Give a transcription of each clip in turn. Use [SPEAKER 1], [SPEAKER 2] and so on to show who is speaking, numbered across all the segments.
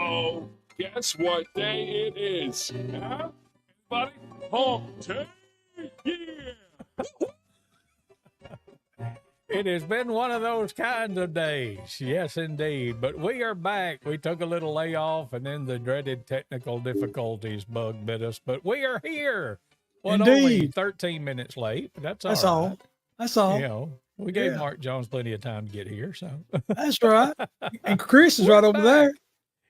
[SPEAKER 1] Uh-oh. Guess what day it is? Huh? Everybody? Hump day? Yeah!
[SPEAKER 2] It has been one of those kinds of days. Yes, indeed. But we are back. We took a little layoff and then the dreaded technical difficulties bug bit us. But we are here. What, only
[SPEAKER 3] Indeed.
[SPEAKER 2] 13 minutes late? But that's all
[SPEAKER 3] That's
[SPEAKER 2] right.
[SPEAKER 3] all. That's all.
[SPEAKER 2] You know, we gave
[SPEAKER 3] Yeah.
[SPEAKER 2] Mark Jones plenty of time to get here. So
[SPEAKER 3] That's right. And Chris is
[SPEAKER 2] We're
[SPEAKER 3] right over
[SPEAKER 2] back.
[SPEAKER 3] there.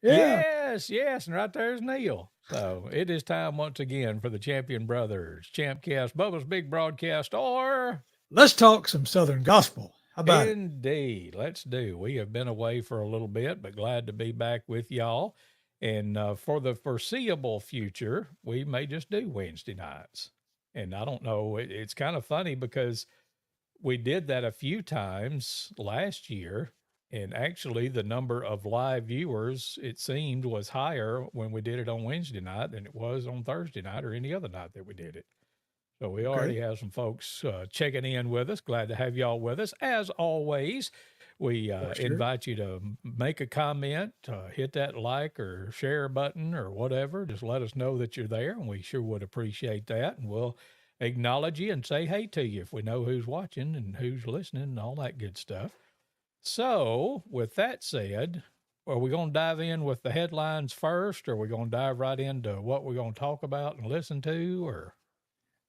[SPEAKER 3] Yeah.
[SPEAKER 2] Yes. And right there's Neal. So it is time once again for the Champion Brothers, ChampCast, Bubba's Big Broadcast, or
[SPEAKER 3] Let's talk some Southern gospel. How about it?
[SPEAKER 2] Indeed. Let's do. We have been away for a little bit, but glad to be back with y'all. And for the foreseeable future, we may just do Wednesday nights. And I don't know, it's kind of funny because we did that a few times last year. And actually, the number of live viewers, it seemed, was higher when we did it on Wednesday night than it was on Thursday night or any other night that we did it. So we already have some folks checking in with us. Glad to have y'all with us. As always, we invite you to make a comment, hit that like or share button or whatever. Just let us know that you're there, and we sure would appreciate that. And we'll acknowledge you and say hey to you if we know who's watching and who's listening and all that good stuff. So with that said, are we going to dive in with the headlines first, or are we going to dive right into what we're going to talk about and listen to, or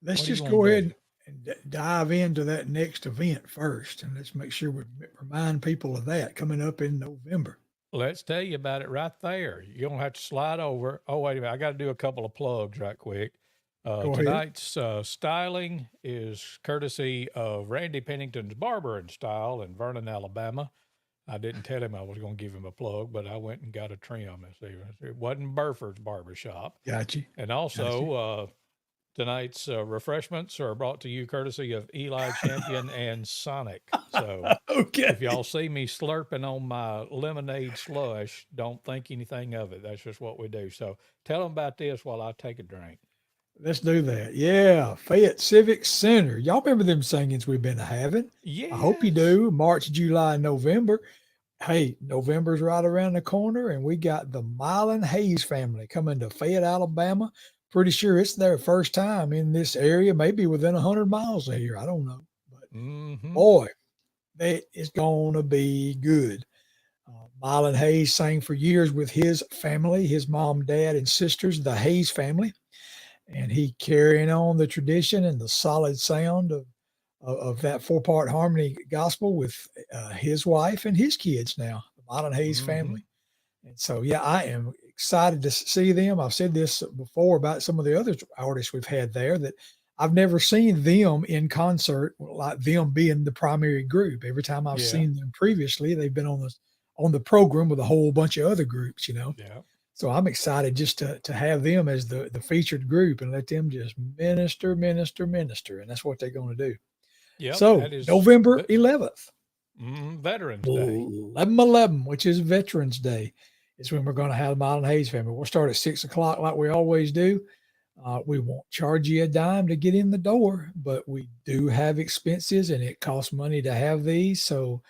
[SPEAKER 3] Let's
[SPEAKER 2] what do you
[SPEAKER 3] just
[SPEAKER 2] wanna
[SPEAKER 3] go
[SPEAKER 2] do?
[SPEAKER 3] ahead and dive into that next event first. And let's make sure we remind people of that coming up in November.
[SPEAKER 2] Let's tell you about it right there. You're going to have to slide over. Oh, wait a minute. I got to do a couple of plugs right quick.
[SPEAKER 3] Go ahead.
[SPEAKER 2] Tonight's styling is courtesy of Randy Pennington's Barber and Style in Vernon, Alabama. I didn't tell him I was going to give him a plug, but I went and got a trim. It wasn't Burford's Barbershop.
[SPEAKER 3] Got you.
[SPEAKER 2] And also, tonight's refreshments are brought to you courtesy of Eli Champion and Sonic. So
[SPEAKER 3] Okay.
[SPEAKER 2] if y'all see me slurping on my lemonade slush, don't think anything of it. That's just what we do. So tell them about this while I take a drink.
[SPEAKER 3] Let's do that. Yeah. Fayette Civic Center. Y'all remember them singings we've been having?
[SPEAKER 2] Yeah.
[SPEAKER 3] I hope you do. March, July, November. Hey, November's right around the corner, and we got the Mylan Hayes family coming to Fayette, Alabama. Pretty sure it's their first time in this area, maybe within 100 miles of here. I don't know. But boy, it's going to be good. Mylan Hayes sang for years with his family, his mom, dad, and sisters, the Hayes family. And he carrying on the tradition and the solid sound of that four-part harmony gospel with his wife and his kids now, the Mylan Hayes family. And so, yeah, I am excited to see them. I've said this before about some of the other artists we've had there, that I've never seen them in concert, like them being the primary group. Every time I've seen them previously, they've been on the program with a whole bunch of other groups, you know.
[SPEAKER 2] Yeah.
[SPEAKER 3] So I'm excited just to have them as the featured group and let them just minister. And that's what they're going to do.
[SPEAKER 2] Yep,
[SPEAKER 3] So
[SPEAKER 2] that is
[SPEAKER 3] November 11th.
[SPEAKER 2] Veterans Day.
[SPEAKER 3] 11/11, which is Veterans Day, is when we're going to have the Mylan Hayes family. We'll start at 6 o'clock like we always do. We won't charge you a dime to get in the door, but we do have expenses and it costs money to have these. So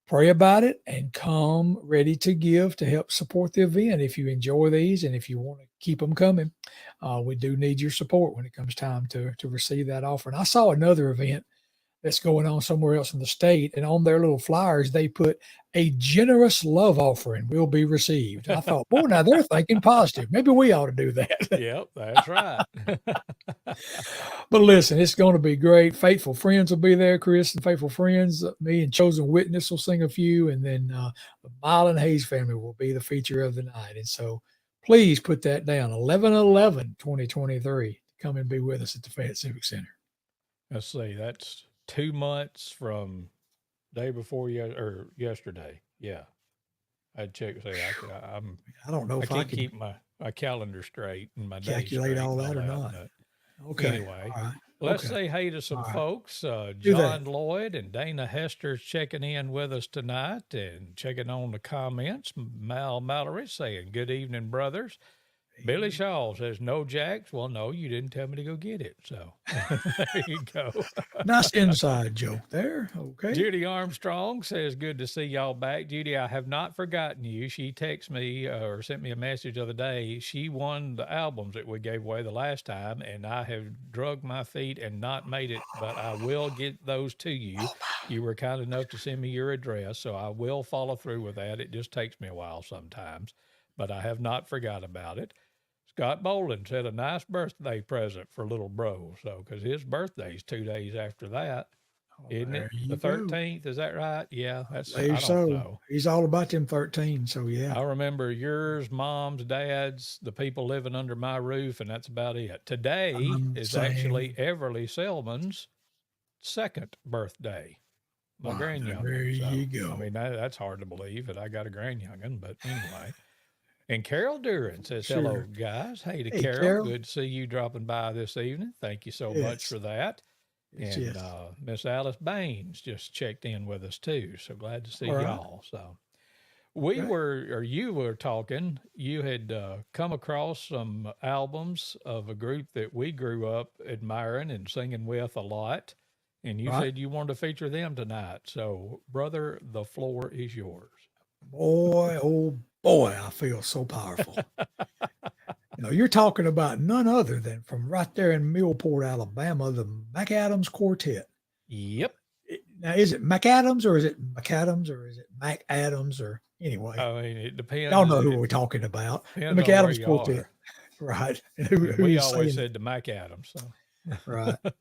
[SPEAKER 3] pray about it and come ready to give to help support the event if you enjoy these and if you want to keep them coming. We do need your support when it comes time to receive that offering. I saw another event that's going on somewhere else in the state, and on their little flyers, they put a generous love offering will be received. I thought, boy, now they're thinking positive. Maybe we ought to do that.
[SPEAKER 2] Yep, that's right.
[SPEAKER 3] But listen, it's going to be great. Faithful Friends will be there, Chris, and Faithful Friends. Me and Chosen Witness will sing a few, and then the Mylan Hayes family will be the feature of the night. And so please put that down, 11/11/2023. Come and be with us at the Fayette Civic Center.
[SPEAKER 2] Let's see, that's 2 months from day before yesterday. Yeah. I'd check. Say,
[SPEAKER 3] I don't know if I
[SPEAKER 2] can't
[SPEAKER 3] can
[SPEAKER 2] keep my calendar straight and my days
[SPEAKER 3] calculate
[SPEAKER 2] straight
[SPEAKER 3] all
[SPEAKER 2] and
[SPEAKER 3] that or not.
[SPEAKER 2] but
[SPEAKER 3] Okay.
[SPEAKER 2] Anyway,
[SPEAKER 3] All right.
[SPEAKER 2] let's
[SPEAKER 3] Okay.
[SPEAKER 2] say hey to some
[SPEAKER 3] All right.
[SPEAKER 2] folks.
[SPEAKER 3] that.
[SPEAKER 2] John Lloyd and Dana Hester checking in with us tonight and checking on the comments. Mallory saying, good evening, brothers. Billy Shaw says, no Jacks. Well, no, you didn't tell me to go get it. So there you go.
[SPEAKER 3] Nice inside joke there. Okay.
[SPEAKER 2] Judy Armstrong says, good to see y'all back. Judy, I have not forgotten you. She texted me or sent me a message the other day. She won the albums that we gave away the last time, and I have drugged my feet and not made it, but I will get those to you. You were kind enough to send me your address, so I will follow through with that. It just takes me a while sometimes, but I have not forgot about it. Scott Bolin said a nice birthday present for little bro. So, because his birthday's 2 days after that. Isn't it? The 13th, is that right? Yeah, that's, I don't know.
[SPEAKER 3] He's all about them 13, so yeah.
[SPEAKER 2] I remember yours, mom's, dad's, the people living under my roof, and that's about it. Today is actually Everly Selman's second birthday. My grandyoungin.
[SPEAKER 3] There you go.
[SPEAKER 2] I mean, that's hard to believe that I got a grandyoungin, but anyway. And Carol Duran says, hello, guys. Hey to Carol. Good to see you dropping by this evening. Thank you so much for that. And Miss Alice Baines just checked in with us too. So glad to see y'all. So you were talking, you had come across some albums of a group that we grew up admiring and singing with a lot. And you said you wanted to feature them tonight. So brother, the floor is yours.
[SPEAKER 3] Boy, oh boy, I feel so powerful. You're talking about none other than from right there in Millport, Alabama, the McAdams Quartet.
[SPEAKER 2] Yep.
[SPEAKER 3] Now, is it McAdams or is it McAdams or is it McAdams or anyway?
[SPEAKER 2] I mean, it depends.
[SPEAKER 3] Y'all know who we're talking about. The McAdams Quartet. Right.
[SPEAKER 2] We always said the McAdams. So.
[SPEAKER 3] Right. But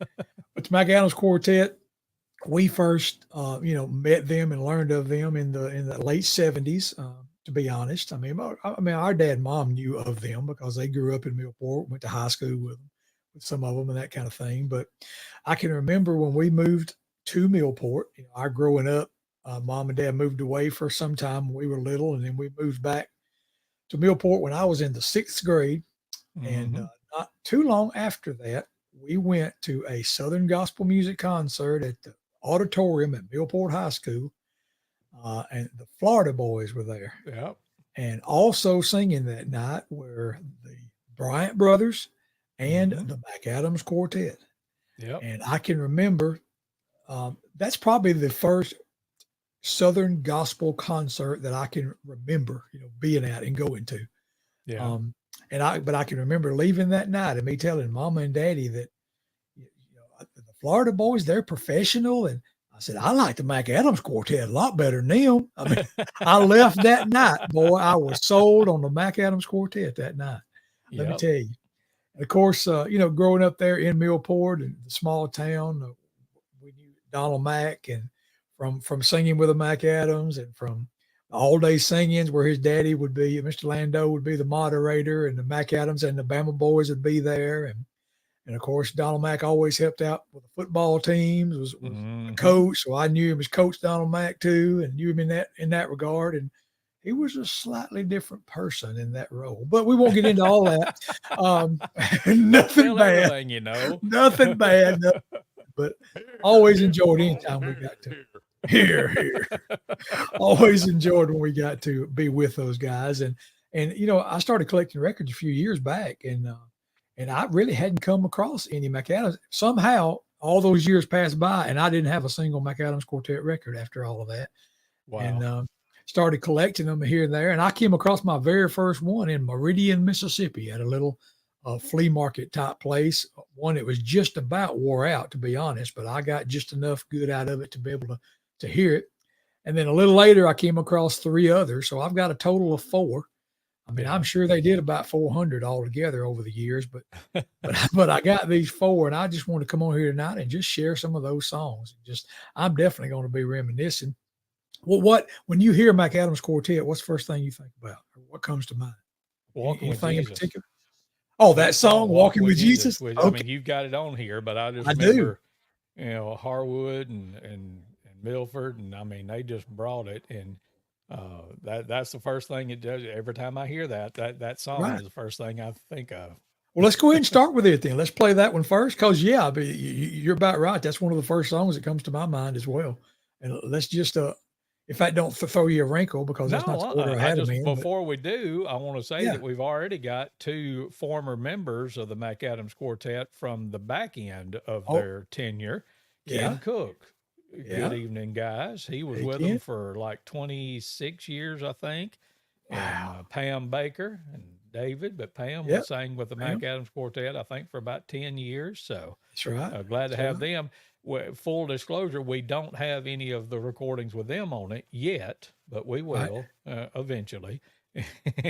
[SPEAKER 3] the McAdams Quartet, we first, met them and learned of them in the late 70s. To be honest, I mean, our dad and mom knew of them because they grew up in Millport, went to high school with some of them and that kind of thing. But I can remember when we moved to Millport, our growing up, mom and dad moved away for some time when we were little, and then we moved back to Millport when I was in the 6th grade. And not too long after that, we went to a Southern gospel music concert at the auditorium at Millport High School. And the Florida Boys were there.
[SPEAKER 2] Yep.
[SPEAKER 3] And also singing that night were the Bryant Brothers and the McAdams Quartet.
[SPEAKER 2] Yep.
[SPEAKER 3] And I can remember that's probably the first Southern gospel concert that I can remember, being at and going to.
[SPEAKER 2] Yeah.
[SPEAKER 3] But I can remember leaving that night and me telling Mama and Daddy that, the Florida Boys, they're professional, and I said, I like the McAdams Quartet a lot better than them. I mean, I left that night, boy. I was sold on the McAdams Quartet that night. Let me tell you. And of course, growing up there in Millport and the small town, we knew Donald Mack, and from singing with the McAdams and from all day singings where his daddy would be, Mr. Lando would be the moderator, and the McAdams and the Bama Boys would be there. And of course, Donald Mack always helped out with the football teams, was a coach. So I knew him as Coach Donald Mack too, and knew him in that regard. And he was a slightly different person in that role, but we won't get into all that. Nothing bad, nothing bad, but always enjoyed anytime we got to here. Always enjoyed when we got to be with those guys. And I started collecting records a few years back, and I really hadn't come across any McAdams. Somehow, all those years passed by, and I didn't have a single McAdams Quartet record after all of that.
[SPEAKER 2] Wow.
[SPEAKER 3] And started collecting them here and there. And I came across my very first one in Meridian, Mississippi, at a little flea market type place. One that was just about wore out, to be honest, but I got just enough good out of it to be able to hear it. And then a little later, I came across 3 others. So I've got a total of 4. I mean, I'm sure they did about 400 altogether over the years, but I got these 4, and I just want to come on here tonight and just share some of those songs. I'm definitely going to be reminiscing. Well, when you hear McAdams Quartet, what's the first thing you think about, or what comes to mind?
[SPEAKER 2] Anything
[SPEAKER 3] in particular? Oh, that song, Walking with Jesus.
[SPEAKER 2] Which,
[SPEAKER 3] okay.
[SPEAKER 2] I mean, you've got it on here, but I remember, Harwood and Milford, and I mean, they just brought it, and that's the first thing it does. Every time I hear that song is the first thing I think of.
[SPEAKER 3] Well, let's go ahead and start with it then. Let's play that one first, because you're about right. That's one of the first songs that comes to my mind as well. And let's just if that don't throw you a wrinkle, because that's not
[SPEAKER 2] No,
[SPEAKER 3] the order I
[SPEAKER 2] I
[SPEAKER 3] had them
[SPEAKER 2] just
[SPEAKER 3] in. But
[SPEAKER 2] before we do, I want to say
[SPEAKER 3] yeah,
[SPEAKER 2] that we've already got two former members of the McAdams Quartet from the back end of
[SPEAKER 3] oh
[SPEAKER 2] their tenure.
[SPEAKER 3] yeah,
[SPEAKER 2] Ken Cook, good
[SPEAKER 3] yeah.
[SPEAKER 2] evening, guys. He was
[SPEAKER 3] Hey
[SPEAKER 2] with them
[SPEAKER 3] Ken,
[SPEAKER 2] for like 26 years, I think. And
[SPEAKER 3] wow,
[SPEAKER 2] Pam Baker and David, but Pam
[SPEAKER 3] yep,
[SPEAKER 2] was sang with the
[SPEAKER 3] ma'am.
[SPEAKER 2] McAdams Quartet, I think, for about 10 years. So
[SPEAKER 3] That's right.
[SPEAKER 2] glad to
[SPEAKER 3] That's
[SPEAKER 2] have
[SPEAKER 3] right.
[SPEAKER 2] them. Full disclosure, we don't have any of the recordings with them on it yet, but we
[SPEAKER 3] Right.
[SPEAKER 2] will eventually,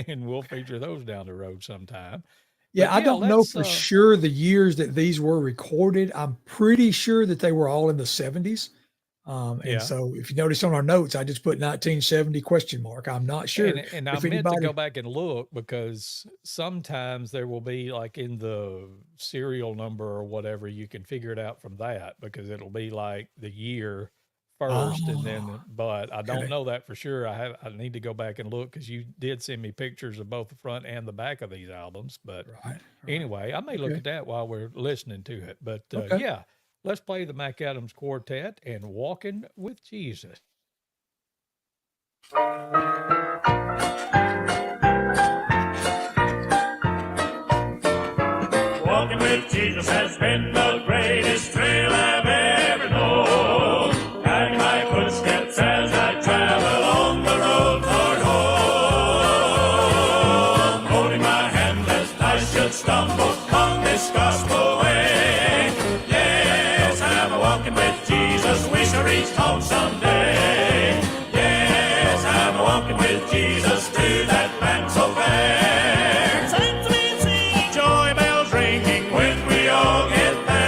[SPEAKER 2] and we'll feature those down the road sometime.
[SPEAKER 3] Yeah,
[SPEAKER 2] But
[SPEAKER 3] I
[SPEAKER 2] yeah,
[SPEAKER 3] don't know
[SPEAKER 2] let's.
[SPEAKER 3] for sure the years that these were recorded. I'm pretty sure that they were all in the 70s. And
[SPEAKER 2] Yeah,
[SPEAKER 3] so if you notice on our notes, I just put 1970 question mark. I'm not sure
[SPEAKER 2] and I
[SPEAKER 3] if
[SPEAKER 2] meant to go
[SPEAKER 3] anybody.
[SPEAKER 2] back and look because sometimes there will be like in the serial number or whatever, you can figure it out from that because it'll be like the year first and
[SPEAKER 3] Oh,
[SPEAKER 2] then but I don't
[SPEAKER 3] okay.
[SPEAKER 2] know that for sure. I need to go back and look because you did send me pictures of both the front and the back of these albums. But
[SPEAKER 3] Right. Right.
[SPEAKER 2] anyway, I may look
[SPEAKER 3] Okay.
[SPEAKER 2] at that while we're listening to it. But
[SPEAKER 3] Okay.
[SPEAKER 2] yeah, let's play the McAdams Quartet and Walking with Jesus.
[SPEAKER 4] Walking with Jesus has been the greatest thrill I've ever known. Guiding my footsteps as I travel on the road toward home. Holding my hand lest I should stumble on this gospel way. Yes, I'm walking with Jesus. We shall reach home someday. Yes, I'm walking with Jesus to that land so fair. Saints will sing, joy bells ringing when we all get there.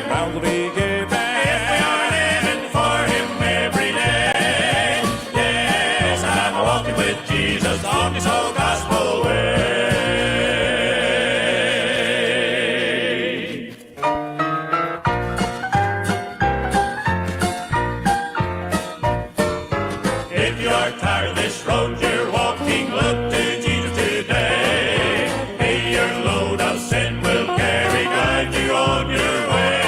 [SPEAKER 4] Crowds will be given if we are living for Him every day. Yes, I'm walking with Jesus on this whole gospel way. If you are tired of this road you're walking, look to Jesus today. May your load of sin will carry, guide you on your way.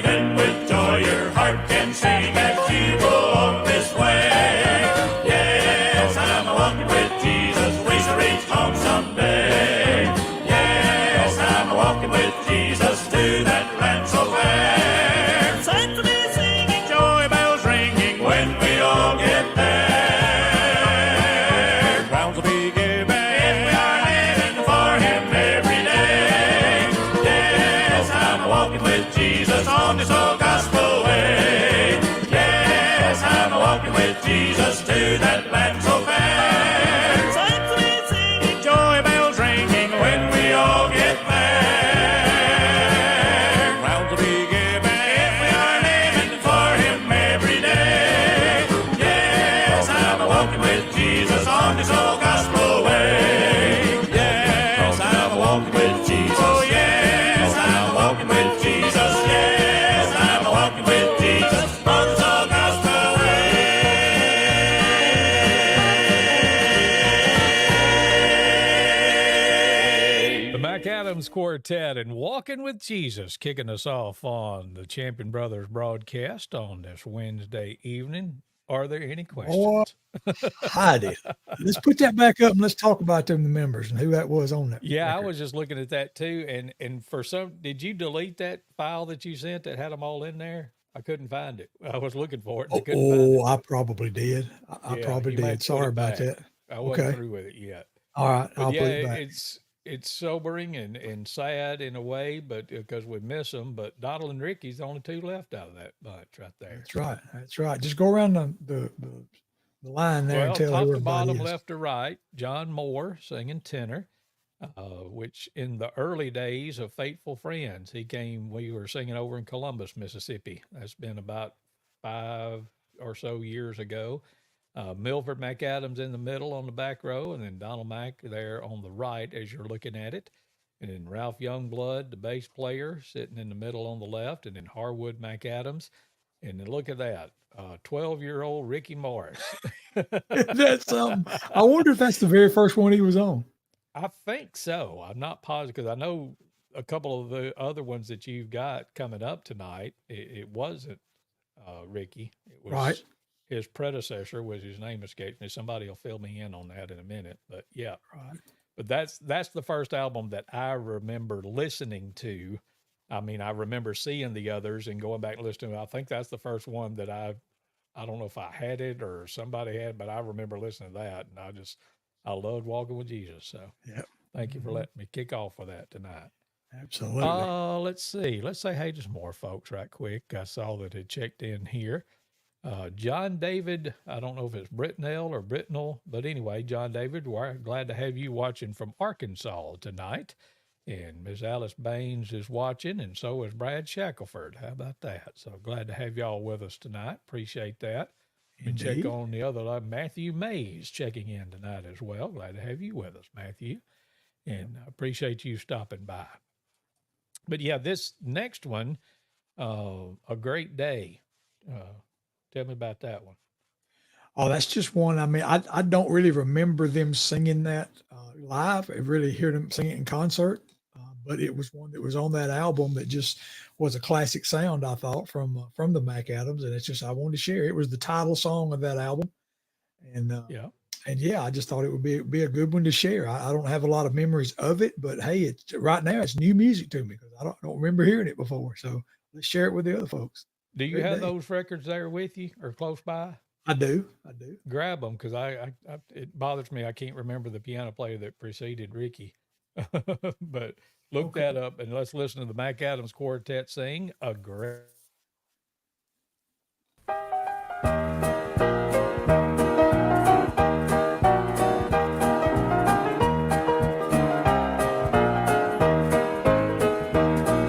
[SPEAKER 4] Then with joy your heart can sing as you go on this way. Yes, I'm walking with Jesus, we shall reach home someday. Yes, I'm walking with Jesus to that land so fair. Saints will be singing, joy bells ringing when we all get there. Crowns will be given if we are living for Him every day. Yes, I'm walking with Jesus on this old gospel way. Yes, I'm walking with Jesus to that land so fair. Saints will be singing, joy bells ringing when we all get there. Crowns will be given if we are living for Him every day. Yes, I'm walking with Jesus on this old gospel way. Yes, I'm walking with Jesus. Oh, yes, I'm walking with Jesus. Yes, I'm walking with Jesus on this old gospel way.
[SPEAKER 2] The McAdams Quartet and Walking with Jesus kicking us off on the Champion Brothers broadcast on this Wednesday evening. Are there any
[SPEAKER 3] Boy,
[SPEAKER 2] questions?
[SPEAKER 3] Heidi. Let's put that back up and let's talk about them, the members, and who that was on that
[SPEAKER 2] Yeah, I
[SPEAKER 3] record.
[SPEAKER 2] was just looking at that too. And for some, did you delete that file that you sent that had them all in there? I couldn't find it. I was looking for it and I couldn't find it.
[SPEAKER 3] I probably did. I
[SPEAKER 2] Yeah,
[SPEAKER 3] probably
[SPEAKER 2] you may have
[SPEAKER 3] did.
[SPEAKER 2] to put
[SPEAKER 3] Sorry
[SPEAKER 2] it
[SPEAKER 3] about
[SPEAKER 2] back.
[SPEAKER 3] that.
[SPEAKER 2] I wasn't
[SPEAKER 3] Okay.
[SPEAKER 2] through with it yet.
[SPEAKER 3] All right.
[SPEAKER 2] But
[SPEAKER 3] I'll
[SPEAKER 2] yeah,
[SPEAKER 3] put it back.
[SPEAKER 2] it's sobering and sad in a way, but because we miss them. But Donald and Ricky's the only two left out of that bunch right there.
[SPEAKER 3] That's right. That's right. Just go around the line there and
[SPEAKER 2] Well,
[SPEAKER 3] tell who
[SPEAKER 2] top to
[SPEAKER 3] everybody
[SPEAKER 2] bottom,
[SPEAKER 3] is.
[SPEAKER 2] left to right, John Moore singing tenor, which in the early days of Faithful Friends, we were singing over in Columbus, Mississippi. That's been about 5 or so years ago. Milford McAdams in the middle on the back row, and then Donald Mack there on the right as you're looking at it. And then Ralph Youngblood, the bass player, sitting in the middle on the left, and then Harwood McAdams. And then look at that, 12-year-old Ricky Morris.
[SPEAKER 3] That's I wonder if that's the very first one he was on.
[SPEAKER 2] I think so. I'm not positive because I know a couple of the other ones that you've got coming up tonight. It wasn't Ricky. It was
[SPEAKER 3] Right.
[SPEAKER 2] his predecessor, was his name escapes me. Somebody will fill me in on that in a minute. But yeah,
[SPEAKER 3] Right.
[SPEAKER 2] but that's the first album that I remember listening to. I mean, I remember seeing the others and going back and listening to it. I think that's the first one that I don't know if I had it or somebody had, but I remember listening to that, and I loved Walking with Jesus. So
[SPEAKER 3] Yep.
[SPEAKER 2] thank you for letting me kick off with that tonight.
[SPEAKER 3] Absolutely.
[SPEAKER 2] Let's see. Let's say hey to some more folks right quick. I saw that had checked in here. John David, I don't know if it's Britnell or Britnell, but anyway, John David, we're glad to have you watching from Arkansas tonight. And Miss Alice Baines is watching, and so is Brad Shackelford. How about that? So glad to have y'all with us tonight. Appreciate that. And check
[SPEAKER 3] Indeed.
[SPEAKER 2] on the other line. Matthew Mays checking in tonight as well. Glad to have you with us, Matthew. And appreciate you stopping by. But yeah, this next one, A Great Day. Tell me about that one.
[SPEAKER 3] Oh, that's just one. I mean, I don't really remember them singing that live. I really hear them sing it in concert, but it was one that was on that album that just was a classic sound. I thought from the Mac Adams, and it's just I wanted to share. It was the title song of that album, and
[SPEAKER 2] Yeah.
[SPEAKER 3] and yeah, I just thought it would be a good one to share. I don't have a lot of memories of it, but hey, it's right now it's new music to me because I don't remember hearing it before. So let's share it with the other folks.
[SPEAKER 2] Do you
[SPEAKER 3] Great
[SPEAKER 2] have
[SPEAKER 3] day.
[SPEAKER 2] those records there with you or close by?
[SPEAKER 3] I do. I do.
[SPEAKER 2] Grab them because it bothers me. I can't remember the piano player that preceded Ricky, but look
[SPEAKER 3] Okay.
[SPEAKER 2] that up and let's listen to the Mac Adams Quartet sing A Great.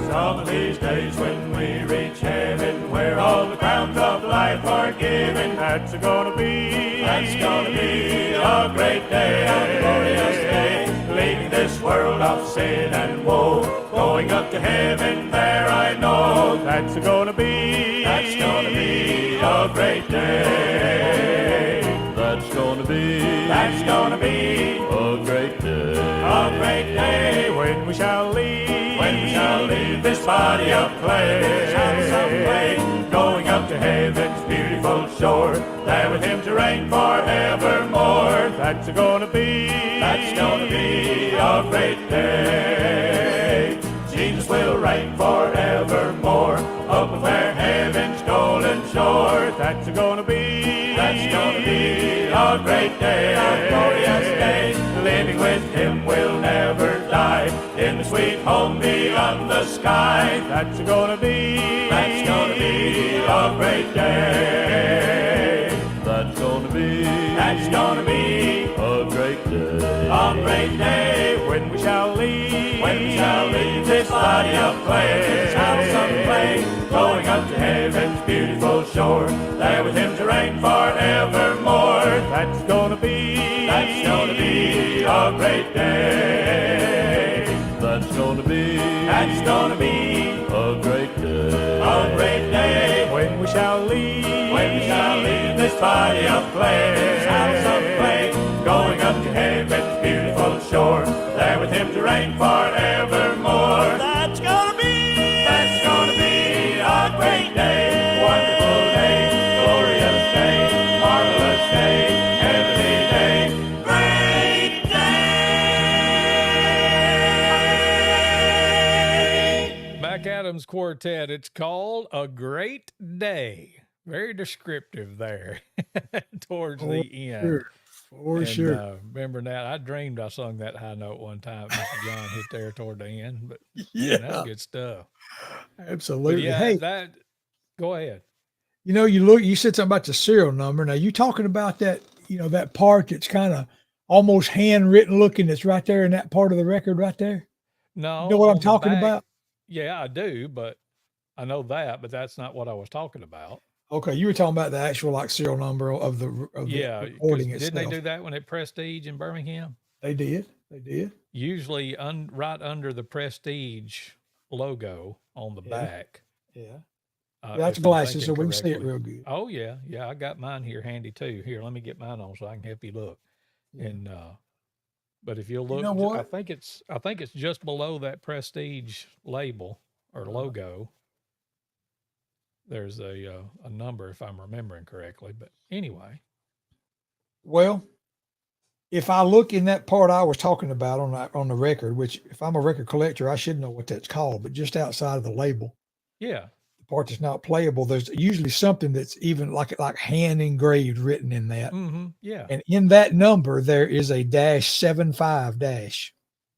[SPEAKER 4] Some of these days when we reach heaven, where all the crowns of life are given, that's gonna be a great day, a glorious day, leaving this world of sin and woe, going up to heaven there I know, that's gonna be a great day. That's gonna be a great day. A great day when we shall leave this body of clay, going up to heaven's beautiful shore, there with him to reign forevermore. That's gonna be a great day. Jesus will reign forevermore, up on fair heaven's golden shore. That's gonna be a great day, a glorious day. Living with him will never die, in the sweet home beyond the sky. That's gonna be a great day. That's gonna be a great day. A great day when we shall leave this body of clay, this house of clay, going up to heaven's beautiful shore, there with him to reign forevermore. That's gonna be a great day. That's gonna be a great day. A great day when we shall leave this body of clay, this house of clay, going up to heaven's beautiful shore, there with him to reign forevermore. That's gonna be a great day, wonderful day, glorious day, marvelous day, heavenly day, great day.
[SPEAKER 2] Mac Adams Quartet. It's called A Great Day. Very descriptive there towards
[SPEAKER 3] For
[SPEAKER 2] the end.
[SPEAKER 3] sure. For
[SPEAKER 2] And
[SPEAKER 3] sure.
[SPEAKER 2] remember that I dreamed I sung that high note one time. Mr. John hit there toward the end, but man,
[SPEAKER 3] Yeah.
[SPEAKER 2] that's good stuff. But
[SPEAKER 3] Absolutely.
[SPEAKER 2] yeah,
[SPEAKER 3] Hey,
[SPEAKER 2] that. Go ahead.
[SPEAKER 3] you said something about the serial number. Now you talking about that, that part that's kind of almost handwritten looking that's right there in that part of the record right there.
[SPEAKER 2] No,
[SPEAKER 3] You know what I'm
[SPEAKER 2] on the
[SPEAKER 3] talking
[SPEAKER 2] back.
[SPEAKER 3] about?
[SPEAKER 2] Yeah, I do, but I know that, but that's not what I was talking about.
[SPEAKER 3] Okay, you were talking about the actual like serial number of the
[SPEAKER 2] Yeah, because
[SPEAKER 3] recording
[SPEAKER 2] didn't they
[SPEAKER 3] itself.
[SPEAKER 2] do that when at Prestige in Birmingham?
[SPEAKER 3] They did. They did.
[SPEAKER 2] Usually, right under the Prestige logo on the
[SPEAKER 3] Yeah.
[SPEAKER 2] back.
[SPEAKER 3] Yeah.
[SPEAKER 2] Uh,
[SPEAKER 3] That's
[SPEAKER 2] if I'm
[SPEAKER 3] glasses, so
[SPEAKER 2] thinking
[SPEAKER 3] we can see it
[SPEAKER 2] correctly.
[SPEAKER 3] real good.
[SPEAKER 2] Oh yeah, yeah. I got mine here handy too. Here, let me get mine on so I can help you look.
[SPEAKER 3] Yeah.
[SPEAKER 2] And but if you'll
[SPEAKER 3] You
[SPEAKER 2] look,
[SPEAKER 3] know
[SPEAKER 2] I
[SPEAKER 3] what?
[SPEAKER 2] think it's just below that Prestige label or
[SPEAKER 3] Uh-huh.
[SPEAKER 2] logo. there's a number if I'm remembering correctly. But anyway,
[SPEAKER 3] Well, if I look in that part I was talking about on the record, which if I'm a record collector, I should know what that's called, but just outside of the label,
[SPEAKER 2] yeah,
[SPEAKER 3] the part that's not playable, there's usually something that's even like hand engraved written in that.
[SPEAKER 2] yeah,
[SPEAKER 3] And in that number, there is a -75 dash.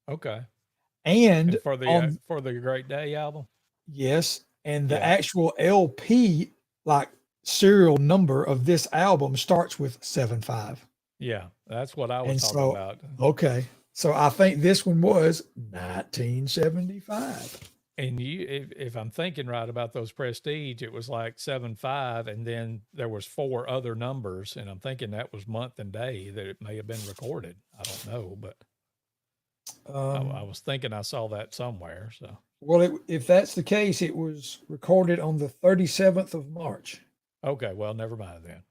[SPEAKER 2] okay.
[SPEAKER 3] And
[SPEAKER 2] And
[SPEAKER 3] on
[SPEAKER 2] for the Great Day album,
[SPEAKER 3] yes, and the
[SPEAKER 2] yeah,
[SPEAKER 3] actual LP like serial number of this album starts with 75.
[SPEAKER 2] yeah, that's what I was
[SPEAKER 3] And
[SPEAKER 2] talking
[SPEAKER 3] so,
[SPEAKER 2] about.
[SPEAKER 3] okay. So I think this one was 1975.
[SPEAKER 2] And if I'm thinking right about those Prestige, it was like 7/5, and then there was 4 other numbers, and I'm thinking that was month and day that it may have been recorded. I don't know, but I was thinking I saw that somewhere. So
[SPEAKER 3] Well, if that's the case, it was recorded on the 37th of March.
[SPEAKER 2] okay, well, never mind then.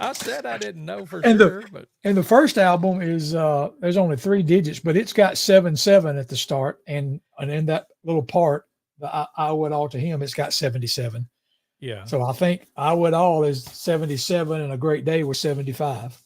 [SPEAKER 2] I said I didn't know for
[SPEAKER 3] And
[SPEAKER 2] sure, but
[SPEAKER 3] And the first album is there's only 3 digits, but it's got 77 at the start, and in that little part, the I Would All to Him, it's got 77.
[SPEAKER 2] yeah.
[SPEAKER 3] So I think I Would All is 77, and A Great Day was 75.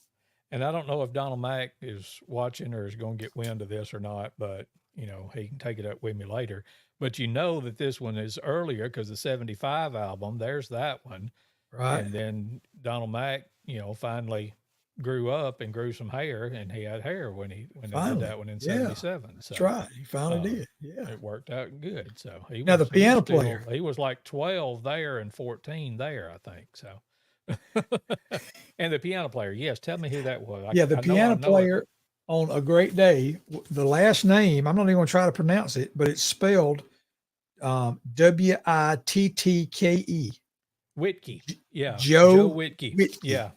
[SPEAKER 2] And I don't know if Donald Mack is watching or is going to get wind of this or not, but you know, he can take it up with me later. But you know that this one is earlier because the 75 album, there's that one.
[SPEAKER 3] Right.
[SPEAKER 2] And then Donald Mack, you know, finally grew up and grew some hair, and he had hair when they did that one in '77. So
[SPEAKER 3] That's right. He finally did. Yeah.
[SPEAKER 2] it worked out good. So
[SPEAKER 3] Now the piano player.
[SPEAKER 2] He was like 12 there and 14 there, I think. So and the piano player, yes, tell me who that was.
[SPEAKER 3] The piano player on A Great Day, the last name, I'm not even going to try to pronounce it, but it's spelled Wittke.
[SPEAKER 2] Whitkey. Yeah.
[SPEAKER 3] Joe
[SPEAKER 2] Whitkey.
[SPEAKER 3] Whitkey.
[SPEAKER 2] Yeah.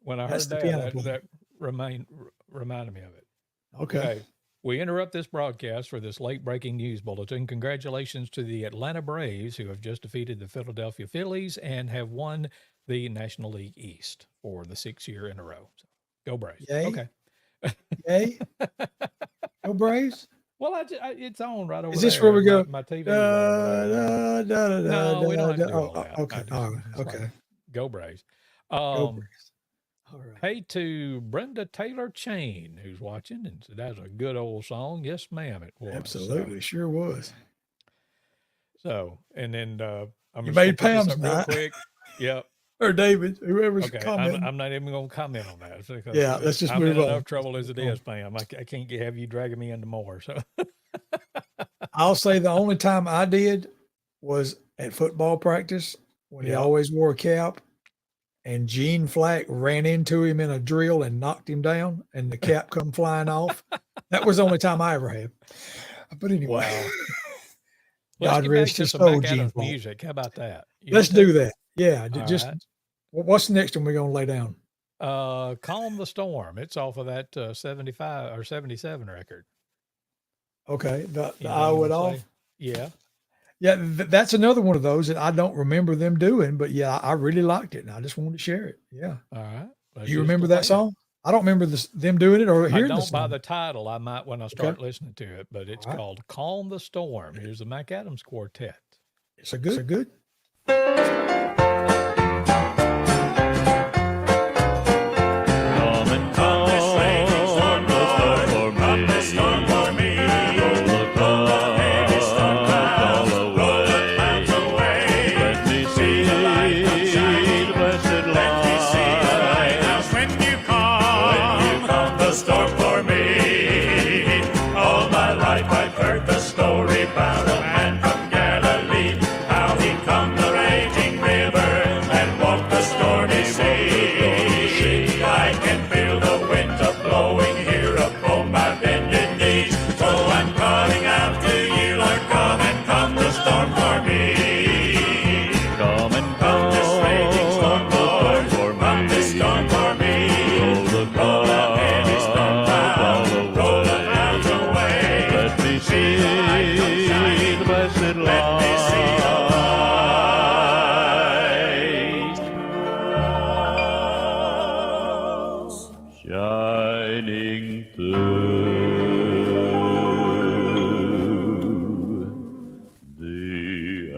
[SPEAKER 2] When I heard that reminded me of it.
[SPEAKER 3] Okay.
[SPEAKER 2] We interrupt this broadcast for this late breaking news bulletin. Congratulations to the Atlanta Braves, who have just defeated the Philadelphia Phillies and have won the National League East for the 6th year in a row. So, go Braves.
[SPEAKER 3] Yay.
[SPEAKER 2] Okay.
[SPEAKER 3] Yay. Go Braves.
[SPEAKER 2] Well, it's on right over there.
[SPEAKER 3] Is this where we go?
[SPEAKER 2] My TV.
[SPEAKER 3] No,
[SPEAKER 2] we don't have to do all that.
[SPEAKER 3] Okay. Okay.
[SPEAKER 2] Go Braves.
[SPEAKER 3] Go Braves. All right.
[SPEAKER 2] Hey to Brenda Taylor Chain, who's watching, and said that's a good old song. Yes, ma'am, it was.
[SPEAKER 3] Absolutely, sure was.
[SPEAKER 2] So, and then I'm
[SPEAKER 3] you
[SPEAKER 2] just
[SPEAKER 3] made
[SPEAKER 2] gonna put this
[SPEAKER 3] Pam's
[SPEAKER 2] up real
[SPEAKER 3] night.
[SPEAKER 2] quick. Yep.
[SPEAKER 3] Or David, whoever's
[SPEAKER 2] Okay.
[SPEAKER 3] commenting.
[SPEAKER 2] I'm not even going to comment on that.
[SPEAKER 3] Yeah, let's just
[SPEAKER 2] I'm
[SPEAKER 3] move
[SPEAKER 2] in
[SPEAKER 3] on.
[SPEAKER 2] enough trouble as it is, Pam. I can't have you dragging me into more. So
[SPEAKER 3] I'll say the only time I did was at football practice when he always wore a cap, and Gene Flack ran into him in a drill and knocked him down, and the cap come flying off. That was the only time I ever had. But anyway,
[SPEAKER 2] God
[SPEAKER 3] rest his soul, Gene Flack.
[SPEAKER 2] Music. How about that?
[SPEAKER 3] Let's do that. Yeah, just
[SPEAKER 2] right.
[SPEAKER 3] What's the next one we're gonna lay down?
[SPEAKER 2] Calm the Storm. It's off of that 75 or 77 record.
[SPEAKER 3] Okay, the I Would All.
[SPEAKER 2] Yeah.
[SPEAKER 3] Yeah, that's another one of those that I don't remember them doing, but yeah, I really liked it, and I just wanted to share it. Yeah.
[SPEAKER 2] All right.
[SPEAKER 3] Do you remember that song? I don't remember them doing it or hearing
[SPEAKER 2] I
[SPEAKER 3] the
[SPEAKER 2] don't
[SPEAKER 3] song.
[SPEAKER 2] by the title. I might when I start listening to it, but it's called Calm the Storm. Here's the Mac Adams Quartet.
[SPEAKER 3] It's a good.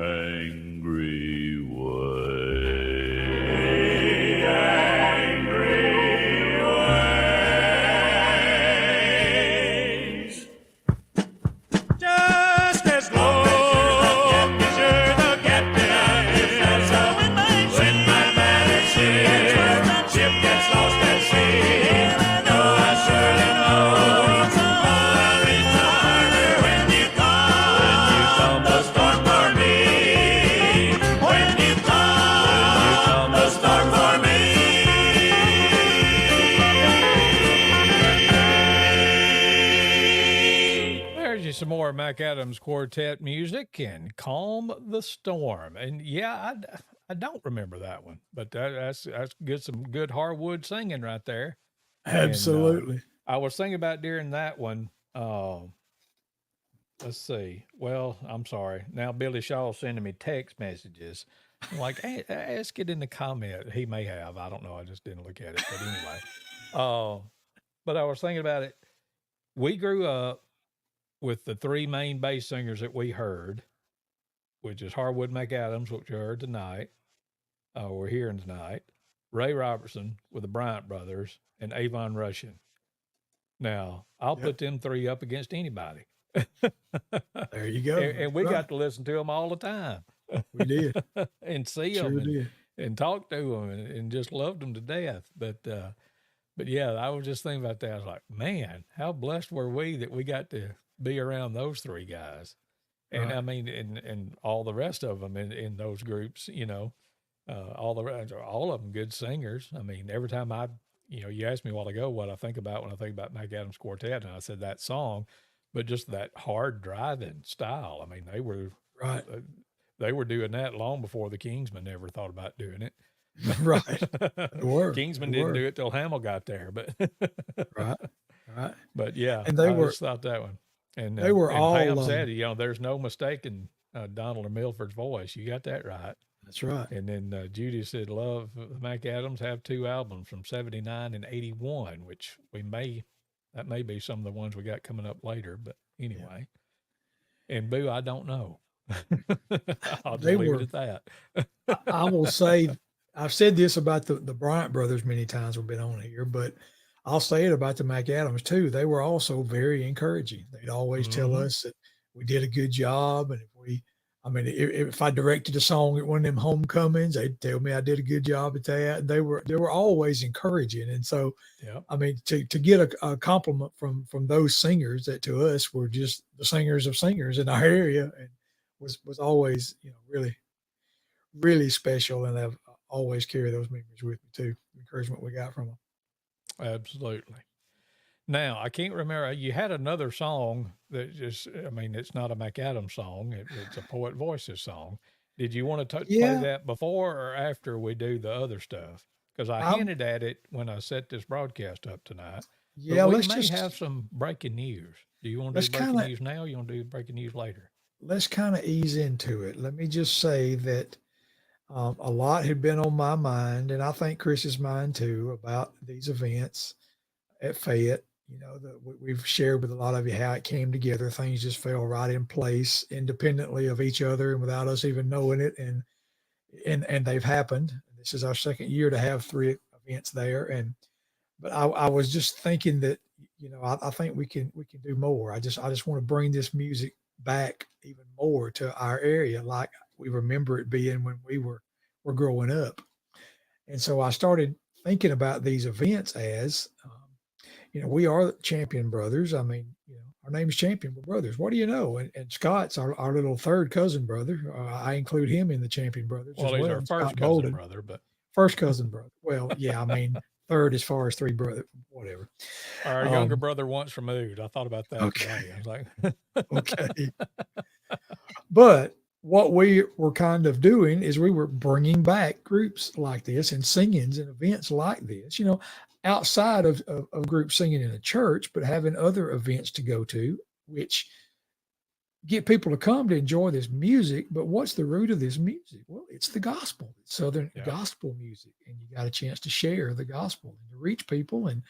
[SPEAKER 4] angry way. The angry ways. Just as long as you're the captain, so when my banner sings, ship gets lost at sea. No, I surely know I'll reach the harbor when you come the storm for me. When you come the storm for me.
[SPEAKER 2] There's you some more Mac Adams Quartet music and Calm the Storm. And yeah, I don't remember that one, but that's good. Some good hardwood singing right there.
[SPEAKER 3] Absolutely.
[SPEAKER 2] I was thinking about during that one. Let's see. Well, I'm sorry. Now Billy Shaw's sending me text messages. I'm like, hey, ask it in the comment. He may have. I don't know. I just didn't look at it. But anyway, but I was thinking about it. We grew up with the three main bass singers that we heard, which is Harwood McAdams, which you heard tonight. We're hearing tonight. Ray Robertson with the Bryant Brothers and Avon Russian. Now, I'll put them three up against anybody.
[SPEAKER 3] There you go.
[SPEAKER 2] And we got to listen to them all the time.
[SPEAKER 3] We did.
[SPEAKER 2] And see
[SPEAKER 3] Sure
[SPEAKER 2] them
[SPEAKER 3] did.
[SPEAKER 2] and talk to them and just loved them to death. But yeah, I was just thinking about that. I was like, man, how blessed were we that we got to be around those three guys. And
[SPEAKER 3] Right.
[SPEAKER 2] I mean, and all the rest of them in those groups, you know, all of them good singers. I mean, every time you asked me a while ago what I think about when I think about Mac Adams Quartet, and I said that song, but just that hard driving style. I mean, they were
[SPEAKER 3] Right.
[SPEAKER 2] They were doing that long before the Kingsmen ever thought about doing it.
[SPEAKER 3] Right. They were.
[SPEAKER 2] Kingsmen
[SPEAKER 3] They
[SPEAKER 2] didn't
[SPEAKER 3] were.
[SPEAKER 2] do it till Hamill got there, but
[SPEAKER 3] Right. Right.
[SPEAKER 2] but yeah,
[SPEAKER 3] And they
[SPEAKER 2] I
[SPEAKER 3] were-
[SPEAKER 2] just thought that one. And
[SPEAKER 3] they were
[SPEAKER 2] and
[SPEAKER 3] all,
[SPEAKER 2] Pam said, there's no mistaking Donald or Milford's voice. You got that right.
[SPEAKER 3] That's right.
[SPEAKER 2] And then Judy said, "Love Mac Adams have two albums from '79 and '81, which that may be some of the ones we got coming up later." But anyway, and Boo, I don't know. I'll just
[SPEAKER 3] They
[SPEAKER 2] leave
[SPEAKER 3] were-
[SPEAKER 2] it at that.
[SPEAKER 3] I will say, I've said this about the Bryant brothers many times we've been on here, but I'll say it about the McAdams too. They were also very encouraging. They'd always tell
[SPEAKER 2] Mhm.
[SPEAKER 3] us that we did a good job. And if I directed a song at one of them homecomings, they'd tell me I did a good job at that. They were always encouraging. And so,
[SPEAKER 2] Yeah.
[SPEAKER 3] I mean, to get a compliment from those singers that to us were just the singers of singers in our area, and was always, really, really special. And I've always carry those memories with me too. The encouragement we got from them.
[SPEAKER 2] Absolutely. Now, I can't remember. You had another song that it's not a McAdams song. It's a Poet Voices song. Did you want to
[SPEAKER 3] Yeah.
[SPEAKER 2] play that before or after we do the other stuff? Because I
[SPEAKER 3] I'm-
[SPEAKER 2] hinted at it when I set this broadcast up tonight. But
[SPEAKER 3] Yeah,
[SPEAKER 2] we
[SPEAKER 3] let's
[SPEAKER 2] may
[SPEAKER 3] just
[SPEAKER 2] have some breaking news. Do you want to
[SPEAKER 3] let's
[SPEAKER 2] do breaking
[SPEAKER 3] kinda-
[SPEAKER 2] news now? Or you want to do breaking news later?
[SPEAKER 3] let's kind of ease into it. Let me just say that a lot had been on my mind, and I think Chris's mind too, about these events at Fayette. We've shared with a lot of you how it came together. Things just fell right in place, independently of each other and without us even knowing it. And they've happened. This is our second year to have three events there. But I was just thinking that, I think we can do more. I just want to bring this music back even more to our area, like we remember it being when we were growing up. And so I started thinking about these events as, we are Champion Brothers. I mean, our name is Champion. We're brothers. What do you know? And Scott's our little third cousin brother. I include him in the Champion Brothers.
[SPEAKER 2] Well,
[SPEAKER 3] as
[SPEAKER 2] he's
[SPEAKER 3] well.
[SPEAKER 2] our
[SPEAKER 3] Scott
[SPEAKER 2] first cousin
[SPEAKER 3] Bolden,
[SPEAKER 2] brother, but
[SPEAKER 3] first cousin brother. Well, yeah, I mean, third as far as three brother, whatever.
[SPEAKER 2] our younger brother once removed. I thought about that today. I was like,
[SPEAKER 3] Okay. But what we were kind of doing is we were bringing back groups like this and singings and events like this, outside of group singing in a church, but having other events to go to, which get people to come to enjoy this music. But what's the root of this music? Well, it's the gospel. It's Southern gospel music. And you got a chance to share the gospel and to reach people. And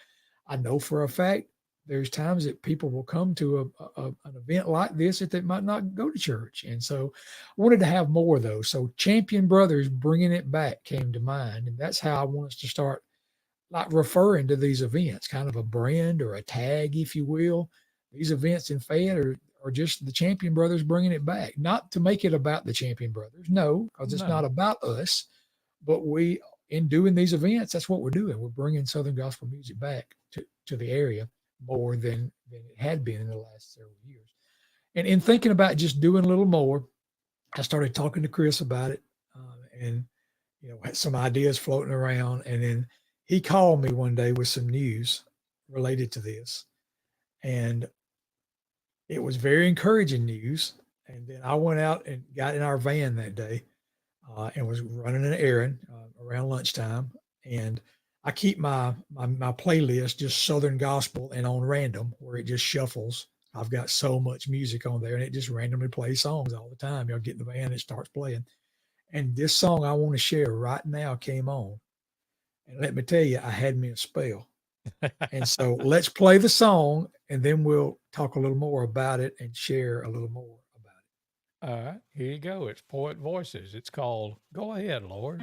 [SPEAKER 3] I know for a fact, there's times that people will come to an event like this that they might not go to church. And so I wanted to have more of those. So Champion Brothers bringing it back came to mind. And that's how I want us to start like referring to these events, kind of a brand or a tag, if you will. These events in Fayette are just the Champion Brothers bringing it back, not to make it about the Champion Brothers. No, because it's not about us, but in doing these events, that's what we're doing. We're bringing Southern gospel music back to the area more than it had been in the last several years. And in thinking about just doing a little more, I started talking to Chris about it, and had some ideas floating around. And then he called me one day with some news related to this, and it was very encouraging news. And then I went out and got in our van that day and was running an errand around lunchtime. And I keep my playlist just Southern gospel and on random, where it just shuffles. I've got so much music on there, and it just randomly plays songs all the time. Get in the van, it starts playing. And this song I want to share right now came on. And let me tell you, I had me a spell. And so let's play the song, and then we'll talk a little more about it and share a little more about it.
[SPEAKER 2] All right, here you go. It's Poet Voices. It's called Go Ahead, Lord.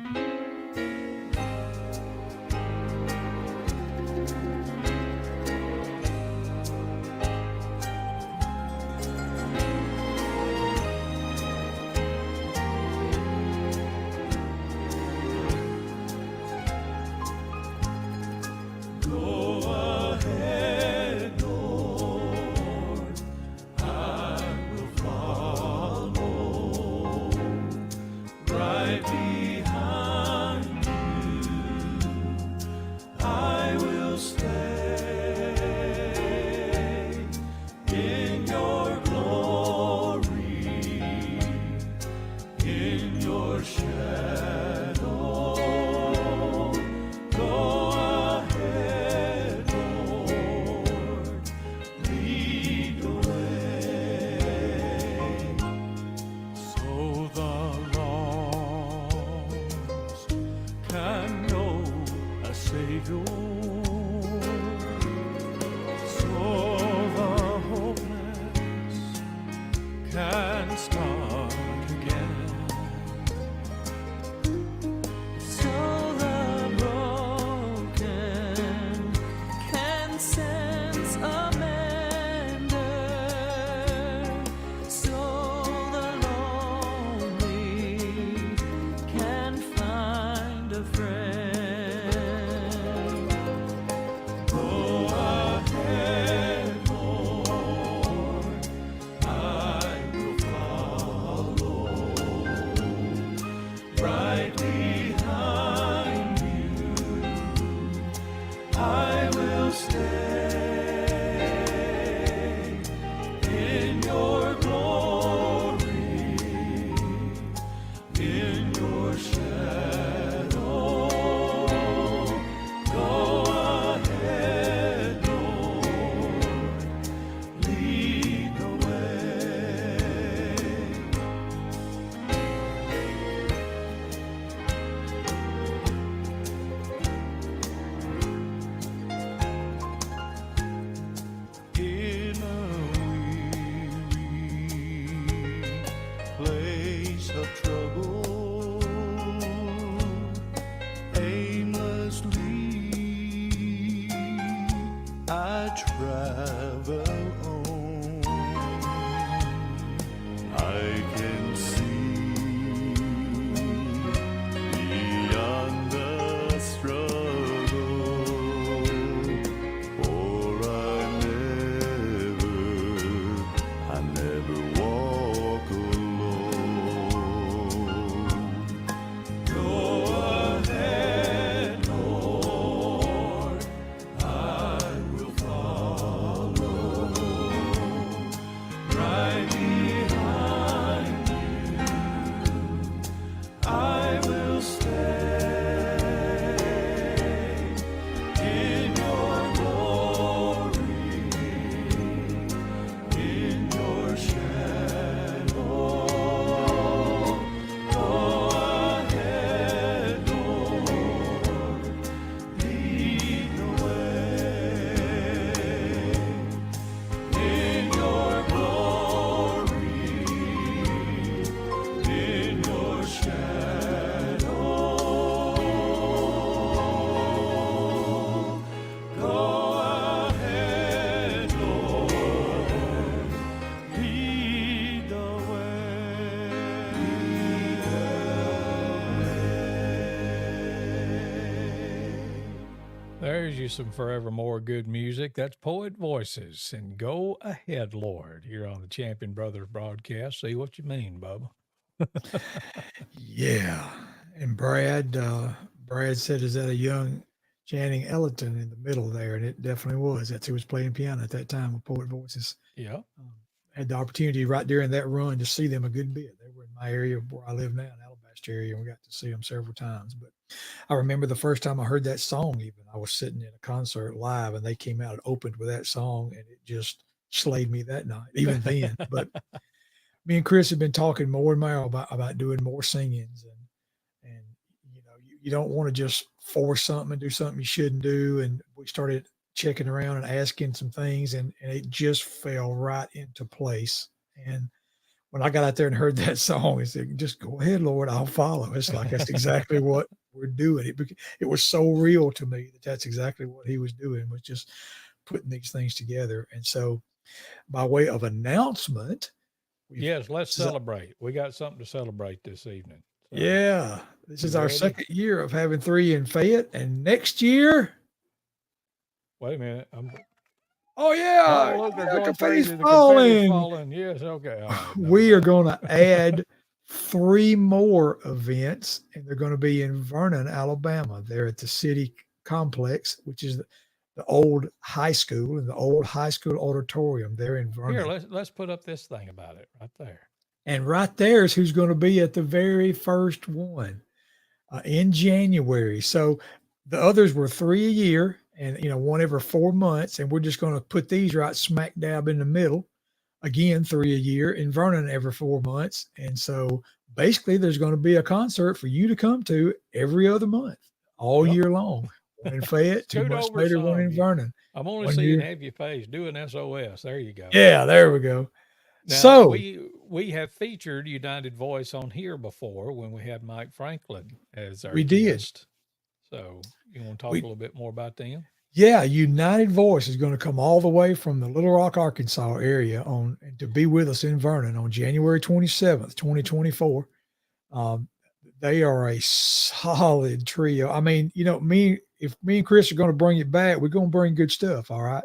[SPEAKER 2] There's you some forevermore good music. That's Poet Voices and Go Ahead, Lord, here on the Champion Brothers broadcast. See what you mean, Bubba.
[SPEAKER 3] Yeah. And Brad said, is that a young Channing Ellington in the middle there? And it definitely was. That's who was playing piano at that time with Poet Voices.
[SPEAKER 2] Yeah.
[SPEAKER 3] Had the opportunity right during that run to see them a good bit. They were in my area where I live now, in Alabaster area, and we got to see them several times. But I remember the first time I heard that song, even I was sitting in a concert live and they came out and opened with that song, and it just slayed me that night, even then. But me and Chris have been talking more and more about doing more singings, and you don't want to just force something and do something you shouldn't do. And we started checking around and asking some things, and it just fell right into place. And when I got out there and heard that song, I said, just go ahead, Lord, I'll follow. It's like, that's exactly what we're doing. It was so real to me that that's exactly what he was doing, was just putting these things together. And so by way of announcement,
[SPEAKER 2] yes, let's celebrate. We got something to celebrate this evening.
[SPEAKER 3] So, yeah, this is our second year of having 3 in Fayette, and next year.
[SPEAKER 2] Wait a minute.
[SPEAKER 3] Oh yeah,
[SPEAKER 2] oh, look,
[SPEAKER 3] yeah,
[SPEAKER 2] going
[SPEAKER 3] confetti's
[SPEAKER 2] crazy.
[SPEAKER 3] falling.
[SPEAKER 2] Falling. Yes, okay. Right,
[SPEAKER 3] we are going to add 3 more events, and they're going to be in Vernon, Alabama. They're at the city complex, which is the old high school, and the old high school auditorium. They're in Vernon.
[SPEAKER 2] Here, let's put up this thing about it right there.
[SPEAKER 3] And right there is who's going to be at the very first one in January. So the others were 3 a year, and one every 4 months, and we're just going to put these right smack dab in the middle. Again, 3 a year in Vernon every 4 months. And so basically there's going to be a concert for you to come to every other month, all year long. One in Fayette, 2 months later, one in Vernon.
[SPEAKER 2] I'm only seeing half your face. Do an SOS. There you go.
[SPEAKER 3] Yeah, there we go.
[SPEAKER 2] Now,
[SPEAKER 3] so
[SPEAKER 2] we have featured United Voice on here before when we had Mike Franklin as our
[SPEAKER 3] did.
[SPEAKER 2] guest. So you want to talk a little bit more about them?
[SPEAKER 3] Yeah, United Voice is going to come all the way from the Little Rock, Arkansas area to be with us in Vernon on January 27th, 2024. They are a solid trio. I mean, if me and Chris are going to bring it back, we're going to bring good stuff. All right.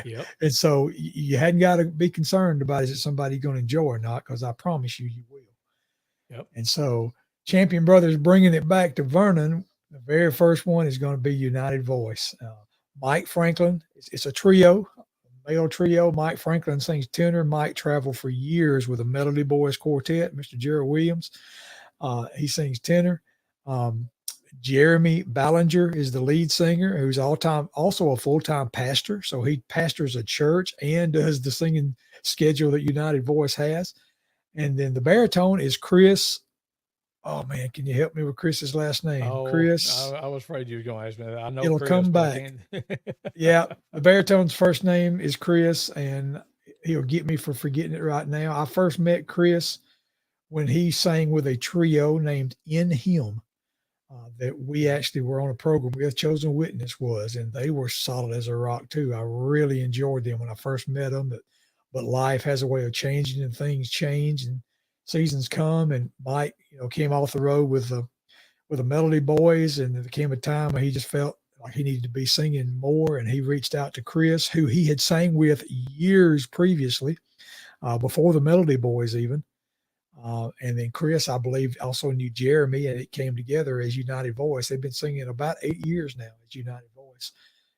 [SPEAKER 2] Yep.
[SPEAKER 3] And so you hadn't got to be concerned about, is it somebody going to enjoy or not? Because I promise you will.
[SPEAKER 2] Yep.
[SPEAKER 3] And so Champion Brothers bringing it back to Vernon. The very first one is going to be United Voice. Mike Franklin, it's a trio, a male trio. Mike Franklin sings tenor. Mike traveled for years with a Melody Boys Quartet, Mr. Gerald Williams. He sings tenor. Jeremy Ballinger is the lead singer, who's also a full-time pastor. So he pastors a church and does the singing schedule that United Voice has. And then the baritone is Chris. Oh man, can you help me with Chris's last name?
[SPEAKER 2] Oh,
[SPEAKER 3] Chris.
[SPEAKER 2] I was afraid you were going to ask me that. I know
[SPEAKER 3] it'll
[SPEAKER 2] Chris,
[SPEAKER 3] come back. Yeah, the baritone's first name is Chris, and he'll get me for forgetting it right now. I first met Chris when he sang with a trio named In Him. That we actually were on a program with. Chosen Witness was, and they were solid as a rock too. I really enjoyed them when I first met them, but life has a way of changing, and things change and seasons come. And Mike, came off the road with the Melody Boys, and there came a time when he just felt like he needed to be singing more, and he reached out to Chris, who he had sang with years previously, before the Melody Boys even. And then Chris, I believe, also knew Jeremy, and it came together as United Voice. They've been singing about 8 years now as United Voice.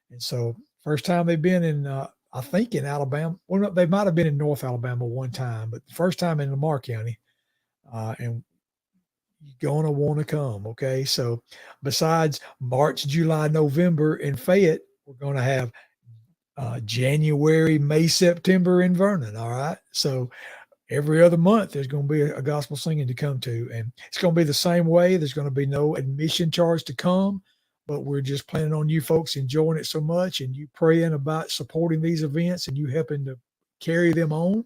[SPEAKER 3] And so first time they've been in, I think in Alabama. Well, no, they might have been in North Alabama one time, but the first time in Lamar County. And you're going to want to come, okay? So besides March, July, November in Fayette, we're going to have January, May, September in Vernon, all right? So every other month, there's going to be a gospel singing to come to, and it's going to be the same way. There's going to be no admission charge to come, but we're just planning on you folks enjoying it so much, and you praying about supporting these events, and you helping to carry them on.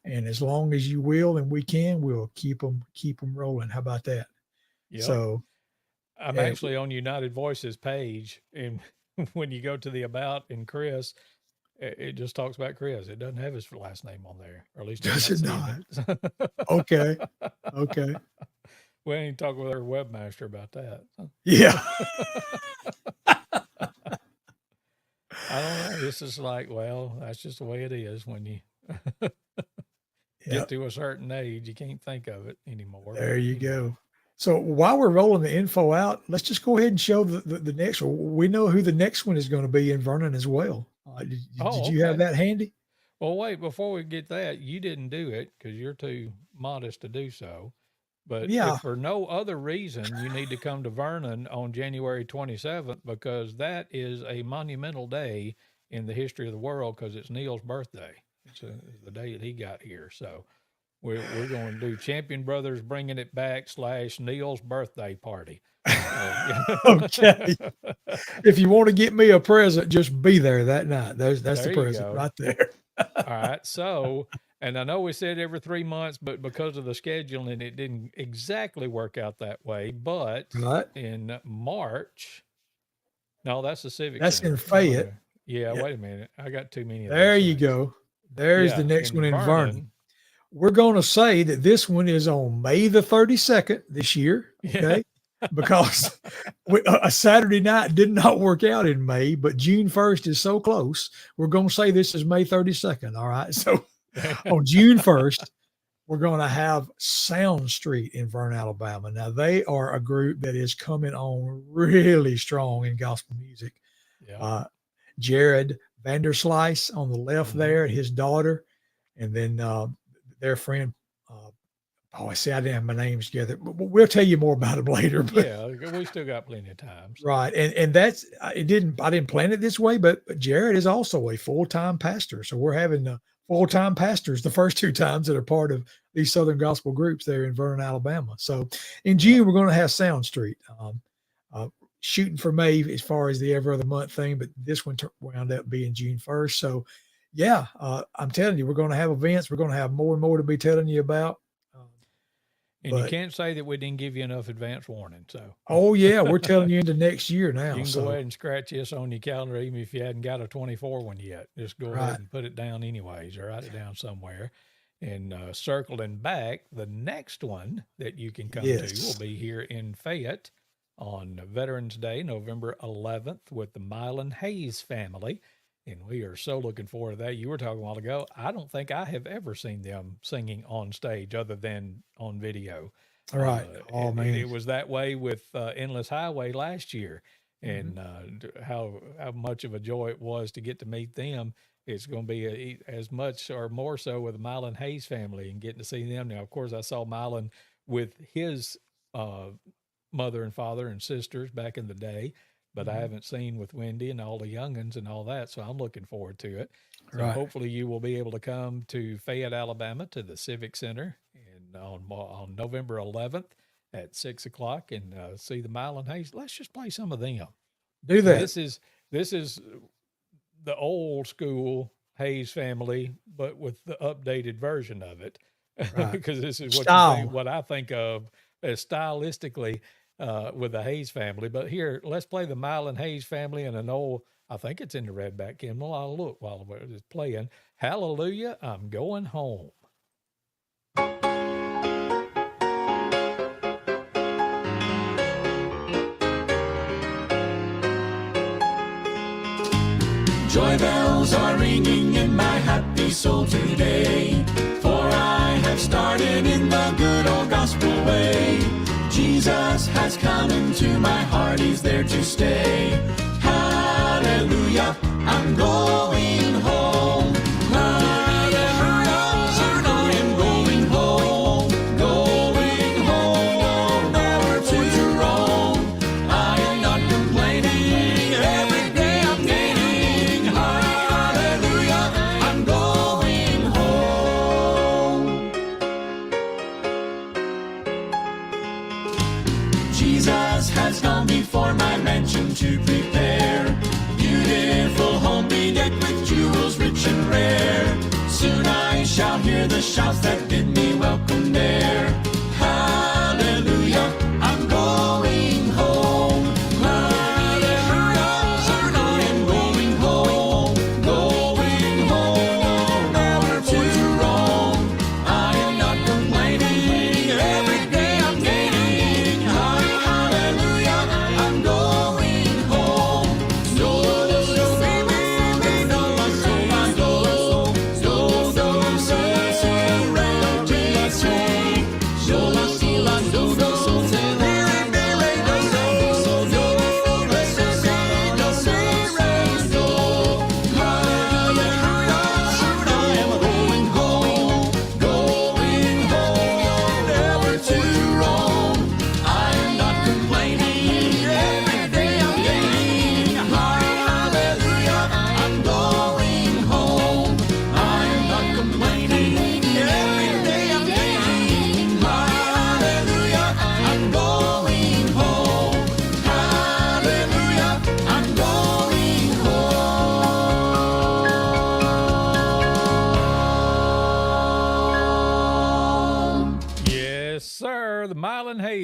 [SPEAKER 3] And as long as you will and we can, we'll keep them rolling. How about that?
[SPEAKER 2] Yep.
[SPEAKER 3] So
[SPEAKER 2] I'm actually on United Voices page, and when you go to the About in Chris, it just talks about Chris. It doesn't have his last name on there, or at least
[SPEAKER 3] does it not? Okay.
[SPEAKER 2] We ain't talk with our webmaster about that.
[SPEAKER 3] Yeah.
[SPEAKER 2] I don't know. This is like, well, that's just the way it is when you get
[SPEAKER 3] Yep.
[SPEAKER 2] to a certain age. You can't think of it anymore.
[SPEAKER 3] There
[SPEAKER 2] But
[SPEAKER 3] you
[SPEAKER 2] anyway.
[SPEAKER 3] go. So while we're rolling the info out, let's just go ahead and show the next one. We know who the next one is going to be in Vernon as well. Did
[SPEAKER 2] Oh,
[SPEAKER 3] you have
[SPEAKER 2] okay.
[SPEAKER 3] that handy?
[SPEAKER 2] Well, wait, before we get that, you didn't do it because you're too modest to do so. But if
[SPEAKER 3] Yeah.
[SPEAKER 2] for no other reason, you need to come to Vernon on January 27th because that is a monumental day in the history of the world because it's Neal's birthday. It's the day that he got here. So we're going to do Champion Brothers Bringing It Back / Neal's birthday party.
[SPEAKER 3] Okay. If you want to get me a present, just be there that night. That's the
[SPEAKER 2] There you
[SPEAKER 3] present
[SPEAKER 2] go.
[SPEAKER 3] right there.
[SPEAKER 2] All right. So, and I know we said every 3 months, but because of the scheduling, it didn't exactly work out that way. But
[SPEAKER 3] Right.
[SPEAKER 2] in March, no, that's the Civic
[SPEAKER 3] That's
[SPEAKER 2] Center.
[SPEAKER 3] in Fayette.
[SPEAKER 2] Yeah,
[SPEAKER 3] Yeah.
[SPEAKER 2] wait a minute. I got too many of
[SPEAKER 3] There
[SPEAKER 2] those
[SPEAKER 3] you
[SPEAKER 2] things.
[SPEAKER 3] go. There's the
[SPEAKER 2] Yeah,
[SPEAKER 3] next one
[SPEAKER 2] in
[SPEAKER 3] in Vernon.
[SPEAKER 2] Vernon.
[SPEAKER 3] We're going to say that this one is on May the 32nd this year.
[SPEAKER 2] Yeah.
[SPEAKER 3] Okay. Because a Saturday night did not work out in May, but June 1st is so close. We're going to say this is May 32nd. All right. So on June 1st, we're going to have Sound Street in Vernon, Alabama. Now, they are a group that is coming on really strong in gospel music.
[SPEAKER 2] Yeah.
[SPEAKER 3] Jared Vanderslice on the left
[SPEAKER 2] Mhm.
[SPEAKER 3] there, his daughter, and then their friend. I see I didn't have my names together, but we'll tell you more about them later. But,
[SPEAKER 2] Yeah, we still got plenty of time. So.
[SPEAKER 3] right, and that's I didn't plan it this way, but Jared is also a full-time pastor, so we're having full-time pastors the first 2 times that are part of these Southern Gospel groups there in Vernon, Alabama. So in June we're going to have Sound Street. Shooting for May as far as the every other month thing, but this one wound up being June 1st. So yeah, I'm telling you, we're going to have events. We're going to have more and more to be telling you about.
[SPEAKER 2] And you can't say that we didn't give you enough advance warning. So,
[SPEAKER 3] oh yeah, we're telling you into next year now.
[SPEAKER 2] You can go ahead and scratch this on your calendar, even if you hadn't got a 24 one yet. Just go ahead and put it down anyways, or write it down somewhere. And circling back, the next one that you can come to will be here in Fayette on Veterans Day, November 11th, with the Milan Hayes family. And we are so looking forward to that. You were talking a while ago. I don't think I have ever seen them singing on stage other than on video.
[SPEAKER 3] All right. Man.
[SPEAKER 2] It was that way with Endless Highway last year. And how much of a joy it was to get to meet them. It's going to be as much or more so with the Milan Hayes family and getting to see them. Now, of course, I saw Milan with his mother and father and sisters back in the day. But I haven't seen with Wendy and all the youngins and all that, so I'm looking forward to it. So hopefully you will be able to come to Fayette, Alabama, to the Civic Center, and on November 11th at 6:00, and see the Milan Hayes. Let's just play some of them.
[SPEAKER 3] Do that.
[SPEAKER 2] This is the old school Hayes family, but with the updated version of it, because this is what I think of as stylistically. With the Hayes family. But here, let's play the Milan Hayes family and an old, I think it's in the Redback Hymnal. I'll look while it's playing. Hallelujah, I'm going home.
[SPEAKER 4] Joy bells are ringing in my happy soul today, for I have started in the good old gospel way. Jesus has come into my heart, he's there to stay. Hallelujah, I'm going home. Hallelujah, I am going home. Going home, nowhere to roam. I am not complaining, every day I'm gaining. Hallelujah, I'm going home. Jesus has gone before my mansion to prepare. Beautiful home bedecked with jewels rich and rare. Soon I shall hear the shouts that bid me welcome there. Hallelujah, I'm going home. Hallelujah, I am going home. Going home, nowhere to roam. I am not complaining, every day I'm gaining. Hallelujah, I'm going home. No, no, no, no,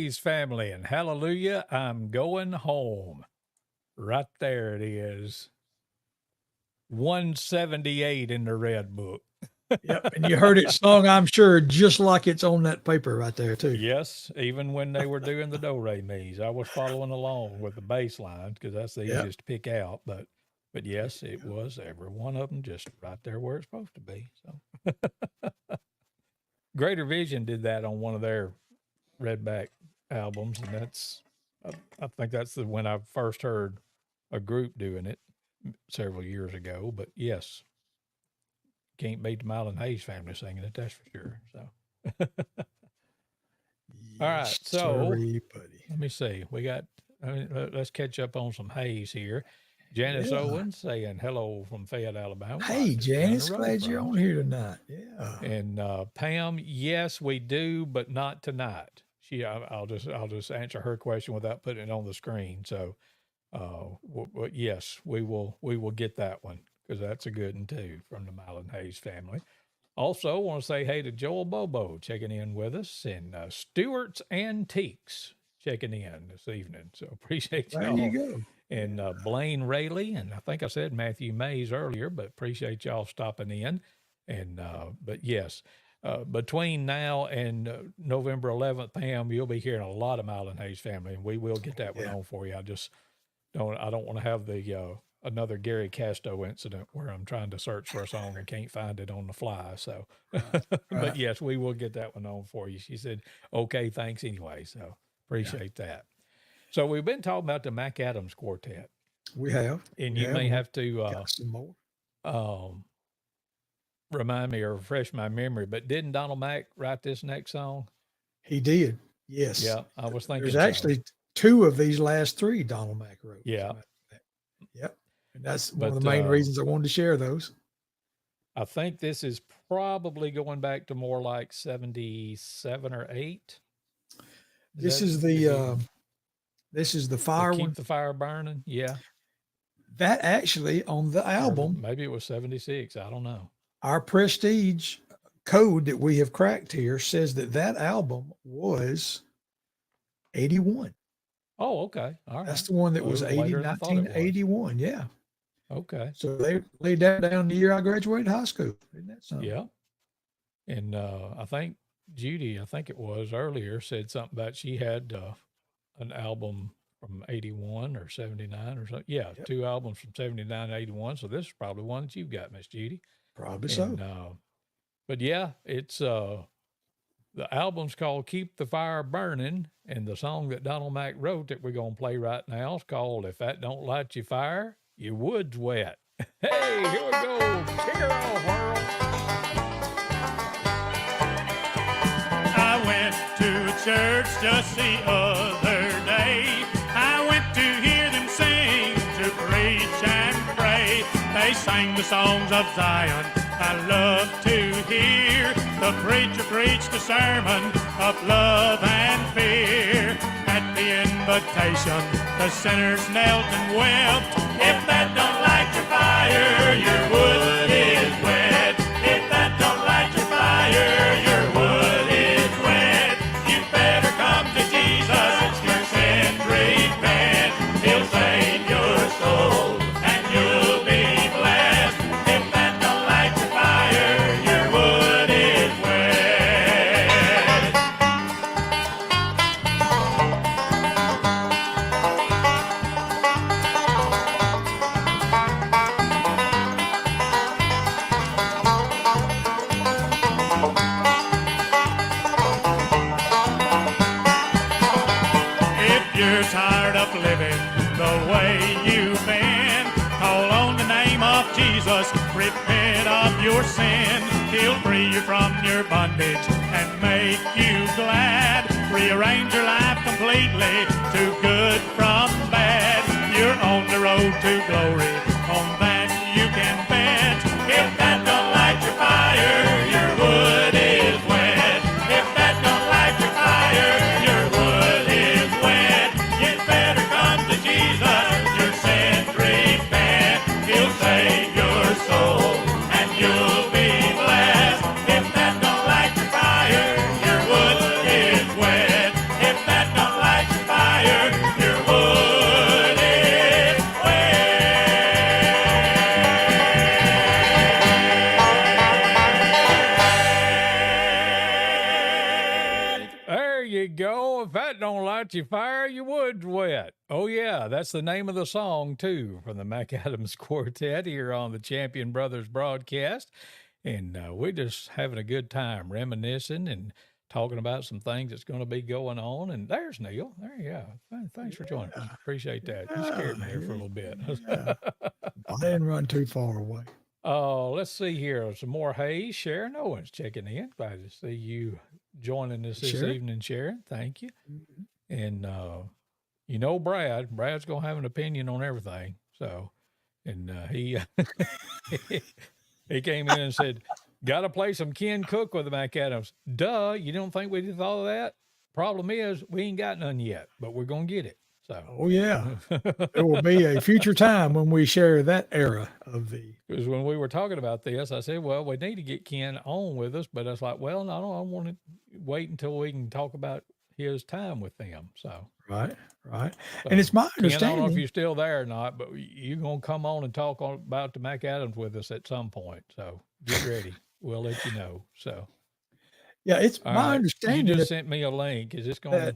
[SPEAKER 2] Hayes family, and hallelujah, I'm going home. Right there it is. 178 in the red book.
[SPEAKER 3] Yep. And you heard it sung, I'm sure, just like it's on that paper right there, too.
[SPEAKER 2] Yes, even when they were doing the do re mi's, I was following along with the bass lines because that's the easiest to pick out. But yes, it was every one of them just right there where it's supposed to be. So Greater Vision did that on one of their Redback albums, and that's I think that's when I first heard a group doing it several years ago. But yes, can't beat the Neal and Hayes family singing it, that's for sure. So all right, so let me see. We got. Let's catch up on some Hayes here. Janice Owens saying hello from Fayette, Alabama.
[SPEAKER 3] Hey, Janice, glad you're on here tonight. Yeah.
[SPEAKER 2] And Pam, yes, we do, but not tonight. I'll just answer her question without putting it on the screen. So, yes, we will get that one because that's a good one too from the Neal and Hayes family. Also, want to say hey to Joel Bobo checking in with us, and Stewart's Antiques checking in this evening. So appreciate y'all.
[SPEAKER 3] There you go.
[SPEAKER 2] And Blaine Rayleigh, and I think I said Matthew Mays earlier, but appreciate y'all stopping in. And but yes, between now and November 11th, Pam, you'll be hearing a lot of Neal and Hayes family, and we will get that one on for you. I don't want to have the another Gary Casto incident where I'm trying to search for a song and can't find it on the fly. So, but yes, we will get that one on for you. She said, okay, thanks anyway. So appreciate that. So we've been talking about the Mac Adams Quartet.
[SPEAKER 3] We have.
[SPEAKER 2] And you may have to
[SPEAKER 3] got some more.
[SPEAKER 2] Remind me or refresh my memory, but didn't Donald Mack write this next song?
[SPEAKER 3] He did. Yes.
[SPEAKER 2] Yeah, I was thinking.
[SPEAKER 3] There's actually two of these last three Donald Mack wrote.
[SPEAKER 2] Yeah.
[SPEAKER 3] Yep. And that's one of the main reasons I wanted to share those.
[SPEAKER 2] I think this is probably going back to more like 77 or 8.
[SPEAKER 3] This is the fire one.
[SPEAKER 2] Keep the Fire Burning. Yeah.
[SPEAKER 3] That actually on the album.
[SPEAKER 2] Or maybe it was 76. I don't know.
[SPEAKER 3] Our Prestige code that we have cracked here says that album was 81.
[SPEAKER 2] Oh, okay. All right.
[SPEAKER 3] That's the one that was 1981. Yeah.
[SPEAKER 2] Okay.
[SPEAKER 3] So they laid that down the year I graduated high school. Isn't that something?
[SPEAKER 2] Yeah. And I think Judy, it was earlier, said something about she had an album from 81 or 79 or something. Yeah, yep. 2 albums from 79 and 81. So this is probably one that you've got, Miss Judy.
[SPEAKER 3] Probably so.
[SPEAKER 2] But yeah, it's the album's called Keep the Fire Burning, and the song that Donald Mack wrote that we're going to play right now is called If That Don't Light Your Fire, Your Wood's Wet. Hey, here we go. Kick her off, Earl.
[SPEAKER 4] I went to church just the other day. I went to hear them sing, to preach and pray. They sang the songs of Zion I love to hear. The preacher preached a sermon of love and fear. At the invitation, the sinners knelt and wept. If that don't light your fire, your wood is wet. If that don't light your fire, your wood is wet. You better come to Jesus, your sins repent. He'll save your soul and you'll be blessed. If that don't light your fire, your wood is wet. If you're tired of living the way you've been, call on the name of Jesus, repent of your sin. He'll free you from your bondage and make you glad. Rearrange your life completely to good from bad. You're on the road to glory, on that you can bet. If that don't light your fire, your wood is wet. If that don't light your fire, your wood is wet. You better come to Jesus, your sins repent. He'll save your soul and you'll be blessed. If that don't light your fire, your wood is wet. If that don't
[SPEAKER 2] Oh, if that don't light your fire, your wood's wet. Oh, yeah, that's the name of the song, too, from the Mac Adams Quartet here on the Champion Brothers broadcast. And we're just having a good time reminiscing and talking about some things that's going to be going on. And there's Neal. There you go. Thanks for joining us. Appreciate that. You scared me there for a little bit.
[SPEAKER 3] I didn't run too far away.
[SPEAKER 2] Let's see here. Some more Hayes. Sharon Owens checking in. Glad to see you joining us this evening, Sharon. Thank you. And, you know, Brad's going to have an opinion on everything. So, and he came in and said, got to play some Ken Cook with the Mac Adams. Duh, you don't think we'd have thought of that? Problem is, we ain't got none yet, but we're going to get it. So.
[SPEAKER 3] Oh, yeah. There will be a future time when we share that era of the.
[SPEAKER 2] Because when we were talking about this, I said, well, we need to get Ken on with us. But I was like, well, no, I want to wait until we can talk about his time with them. So.
[SPEAKER 3] Right. So,
[SPEAKER 2] and
[SPEAKER 3] it's my understanding.
[SPEAKER 2] Ken, I don't know if you're still there or not, but you're going to come on and talk about the Mac Adams with us at some point. So get ready. We'll let you know. So.
[SPEAKER 3] Yeah, it's my understanding.
[SPEAKER 2] You just sent me a link. Is this going?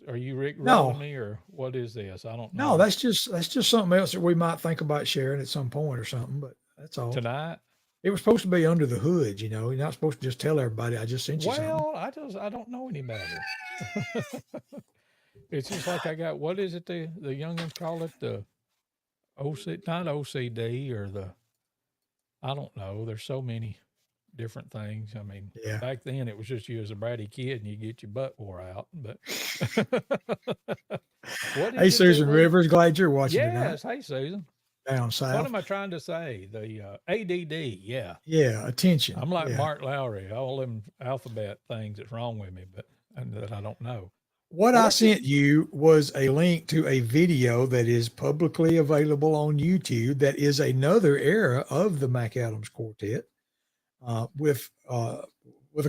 [SPEAKER 2] Are you rolling me or what is this? I don't know.
[SPEAKER 3] No, that's just something else that we might think about sharing at some point or something. But that's all.
[SPEAKER 2] Tonight.
[SPEAKER 3] It was supposed to be under the hood. You know, you're not supposed to just tell everybody. I just sent you something.
[SPEAKER 2] Well, I don't know any better. It's just like I got. What is it? The youngins call it the not OCD or the. I don't know. There's so many different things. I mean, back then it was just you as a bratty kid and you get your butt wore out. But
[SPEAKER 3] hey, Susan Rivers, glad you're watching tonight.
[SPEAKER 2] Yes, hey Susan.
[SPEAKER 3] Down south.
[SPEAKER 2] What am I trying to say? The ADD, yeah.
[SPEAKER 3] Yeah, attention.
[SPEAKER 2] I'm like Mark Lowry, all them alphabet things that's wrong with me, but that I don't know.
[SPEAKER 3] What I sent you was a link to a video that is publicly available on YouTube that is another era of the Mac Adams Quartet. With a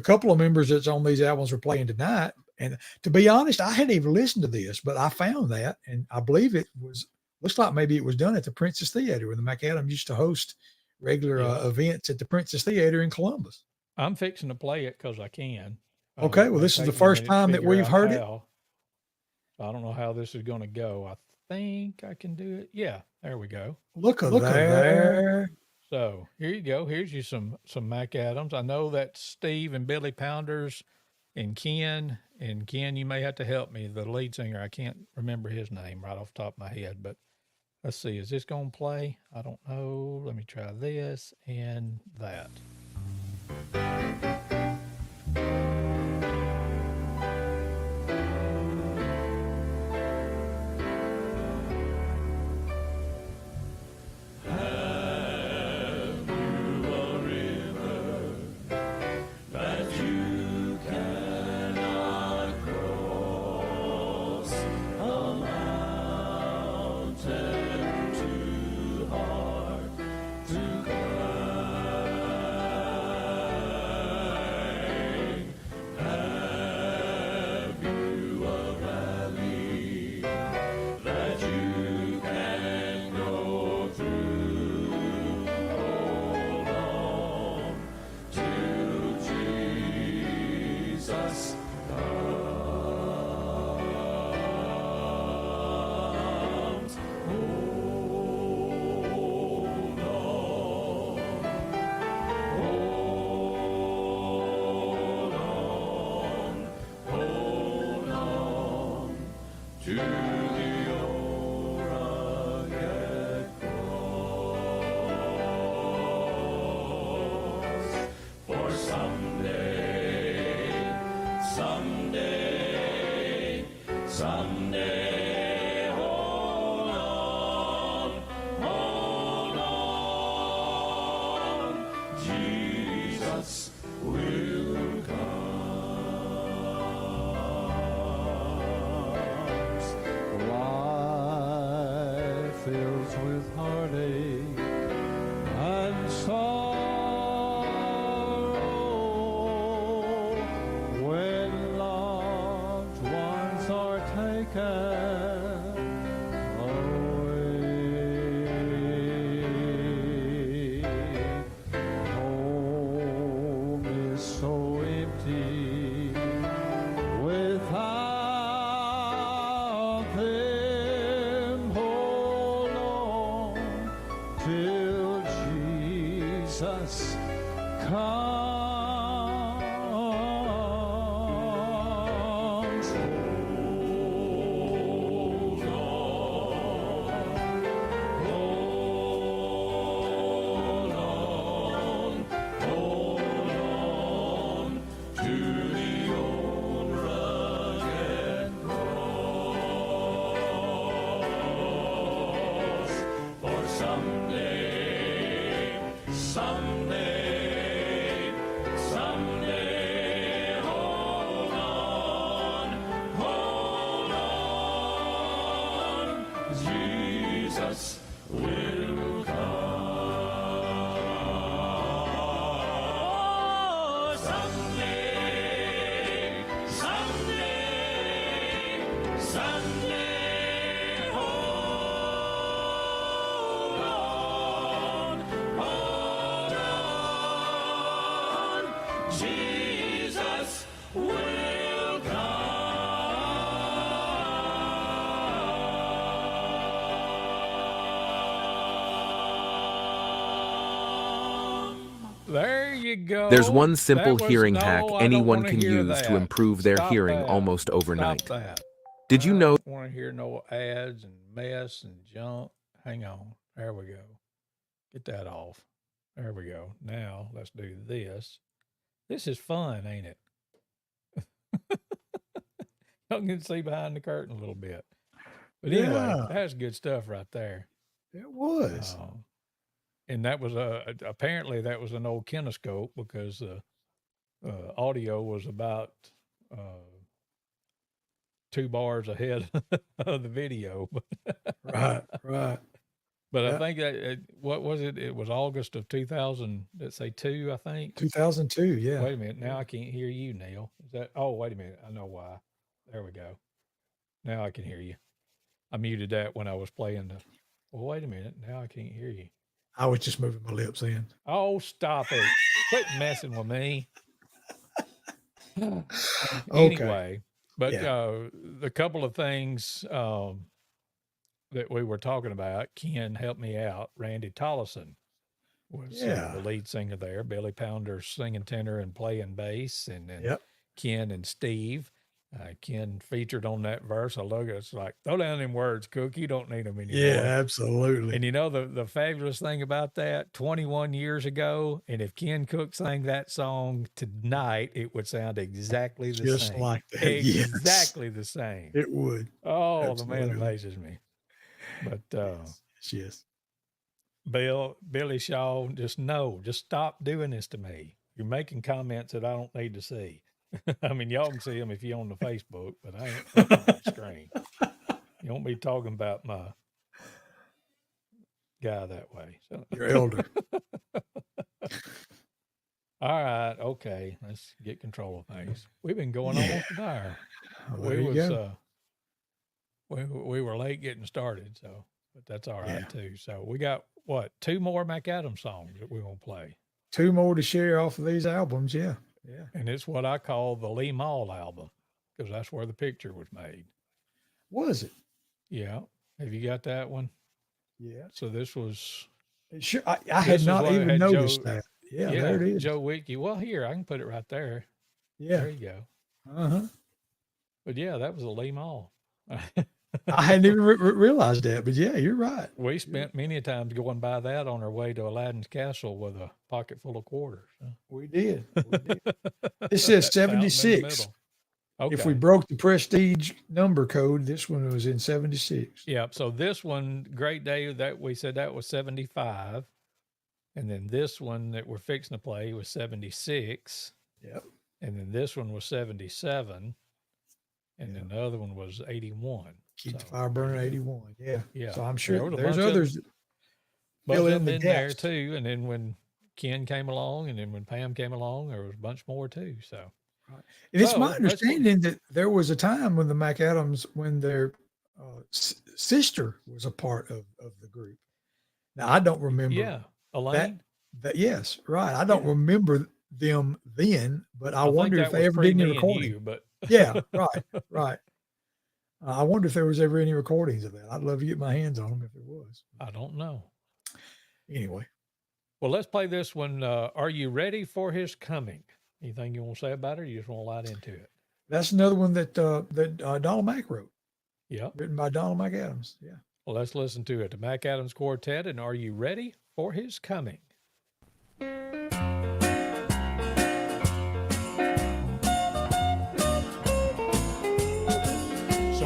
[SPEAKER 3] couple of members that's on these albums we're playing tonight. And to be honest, I hadn't even listened to this, but I found that, and I believe looks like maybe it was done at the Princess Theater where the Mac Adams used to host regular events at the Princess Theater in Columbus.
[SPEAKER 2] I'm fixing to play it because I can.
[SPEAKER 3] Okay, well, this is the first time that we've heard it.
[SPEAKER 2] I don't know how this is going to go. I think I can do it. Yeah, there we go.
[SPEAKER 3] Look at there.
[SPEAKER 2] So here you go. Here's you some Mac Adams. I know that Steve and Billy Pounders and Ken, you may have to help me. The lead singer, I can't remember his name right off the top of my head, but let's see. Is this going to play? I don't know. Let me try this and that.
[SPEAKER 5] Home is so empty without
[SPEAKER 2] Jesus comes. Hold on, hold on to the old rugged cross. For someday, hold on, Jesus will come. Someday, hold on, Jesus will come. There you go.
[SPEAKER 5] There's one simple
[SPEAKER 2] That was-
[SPEAKER 5] hearing
[SPEAKER 2] no,
[SPEAKER 5] hack
[SPEAKER 2] I don't
[SPEAKER 5] anyone
[SPEAKER 2] wanna
[SPEAKER 5] can
[SPEAKER 2] hear
[SPEAKER 5] use to
[SPEAKER 2] that.
[SPEAKER 5] improve their
[SPEAKER 2] Stop
[SPEAKER 5] hearing
[SPEAKER 2] that.
[SPEAKER 5] almost
[SPEAKER 2] Stop
[SPEAKER 5] overnight.
[SPEAKER 2] that.
[SPEAKER 5] Did you
[SPEAKER 2] I
[SPEAKER 5] know
[SPEAKER 2] don't want to hear no ads and mess and junk. Hang on. There we go. Get that off. There we go. Now let's do this. This is fun, ain't it? Y'all can see behind the curtain a little bit. But anyway,
[SPEAKER 3] Yeah.
[SPEAKER 2] that's good stuff right there.
[SPEAKER 3] It was.
[SPEAKER 2] And that was apparently that was an old kinescope because audio was about 2 bars ahead of the video.
[SPEAKER 3] Right.
[SPEAKER 2] But
[SPEAKER 3] Yeah.
[SPEAKER 2] I think that what was it? It was August of 2000. Let's say 2, I think.
[SPEAKER 3] 2002. Yeah.
[SPEAKER 2] Wait a minute. Now I can't hear you, Neil. Is that? Oh, wait a minute. I know why. There we go. Now I can hear you. I muted that when I was playing the. Well, wait a minute. Now I can't hear you.
[SPEAKER 3] I was just moving my lips in.
[SPEAKER 2] Oh, stop it! Quit messing with me.
[SPEAKER 3] Okay.
[SPEAKER 2] Anyway, but
[SPEAKER 3] Yeah.
[SPEAKER 2] the couple of things that we were talking about, Ken helped me out. Randy Tollison was
[SPEAKER 3] Yeah.
[SPEAKER 2] the lead singer there. Billy Pounder's singing tenor and playing bass, and then
[SPEAKER 3] Yep.
[SPEAKER 2] Ken and Steve. Ken featured on that verse. I look, it's like, throw down them words, Cook. You don't need them anymore.
[SPEAKER 3] Yeah, absolutely.
[SPEAKER 2] And you know, the fabulous thing about that, 21 years ago, and if Ken Cook sang that song tonight, it would sound exactly the
[SPEAKER 3] Just
[SPEAKER 2] same.
[SPEAKER 3] like that. Yes.
[SPEAKER 2] Exactly the same.
[SPEAKER 3] It would.
[SPEAKER 2] Oh, the man
[SPEAKER 3] Absolutely.
[SPEAKER 2] amazes me. But
[SPEAKER 3] Yes.
[SPEAKER 2] Billy Shaw, just stop doing this to me. You're making comments that I don't need to see. I mean, y'all can see them if you're on the Facebook, but I ain't putting them on the screen. You won't be talking about my guy that way. So.
[SPEAKER 3] Your elder.
[SPEAKER 2] All right, okay. Let's get control of things. We've been going almost an hour.
[SPEAKER 3] Well, there you go.
[SPEAKER 2] We were late getting started, so but that's all right too. So we got what 2 more McAdams songs that we're gonna play.
[SPEAKER 3] 2 more to share off of these albums. Yeah.
[SPEAKER 2] And it's what I call the Lee Mall album because that's where the picture was made.
[SPEAKER 3] Was it?
[SPEAKER 2] Yeah. Have you got that one?
[SPEAKER 3] Yeah.
[SPEAKER 2] So this was.
[SPEAKER 3] Sure. I had not even noticed that. Yeah, there it is.
[SPEAKER 2] Joe Wiki. Well, here, I can put it right there.
[SPEAKER 3] Yeah.
[SPEAKER 2] There you go.
[SPEAKER 3] Uh-huh.
[SPEAKER 2] But yeah, that was a Lee Mall.
[SPEAKER 3] I hadn't even realized that, but yeah, you're right.
[SPEAKER 2] We spent many times going by that on our way to Aladdin's Castle with a pocket full of quarters.
[SPEAKER 3] We did. It says 76.
[SPEAKER 2] Okay.
[SPEAKER 3] If we broke the prestige number code, this one was in 76.
[SPEAKER 2] Yeah. So this one, Great Day, that we said that was 75. And then this one that we're fixing to play was 76.
[SPEAKER 3] Yep.
[SPEAKER 2] And then this one was 77. And then the other one was 81.
[SPEAKER 3] Keep the fire burning 81. Yeah.
[SPEAKER 2] Yeah.
[SPEAKER 3] So I'm sure
[SPEAKER 2] there
[SPEAKER 3] there's others that fill in the
[SPEAKER 2] there
[SPEAKER 3] gaps.
[SPEAKER 2] too. And then when Ken came along and then when Pam came along, there was a bunch more too. So,
[SPEAKER 3] right. And it's
[SPEAKER 2] So,
[SPEAKER 3] my
[SPEAKER 2] let's-
[SPEAKER 3] understanding that there was a time when the McAdams, when their sister was a part of the group. Now, I don't remember
[SPEAKER 2] yeah. Elaine?
[SPEAKER 3] that. Yes, right. I don't remember them then, but I
[SPEAKER 2] think
[SPEAKER 3] wonder
[SPEAKER 2] that
[SPEAKER 3] if they
[SPEAKER 2] was
[SPEAKER 3] ever did any
[SPEAKER 2] pre-me and
[SPEAKER 3] recording.
[SPEAKER 2] you, but
[SPEAKER 3] Yeah, right. I wonder if there was ever any recordings of that. I'd love to get my hands on them if there was.
[SPEAKER 2] I don't know.
[SPEAKER 3] Anyway,
[SPEAKER 2] Well, let's play this one. Are you ready for his coming? Anything you want to say about it, or you just want to light into it?
[SPEAKER 3] That's another one that Donald Mack wrote.
[SPEAKER 2] Yeah.
[SPEAKER 3] Written by Donald McAdams. Yeah.
[SPEAKER 2] Well, let's listen to it. The Mac Adams Quartet, and Are You Ready for His Coming?
[SPEAKER 4] So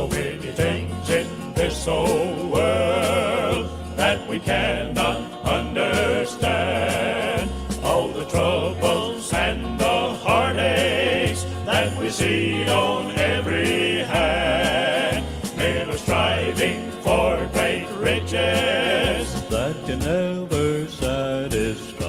[SPEAKER 4] many things in this old world that we cannot understand. All the troubles and the heartaches that we see on every hand. Men are striving for great riches that can never satisfy.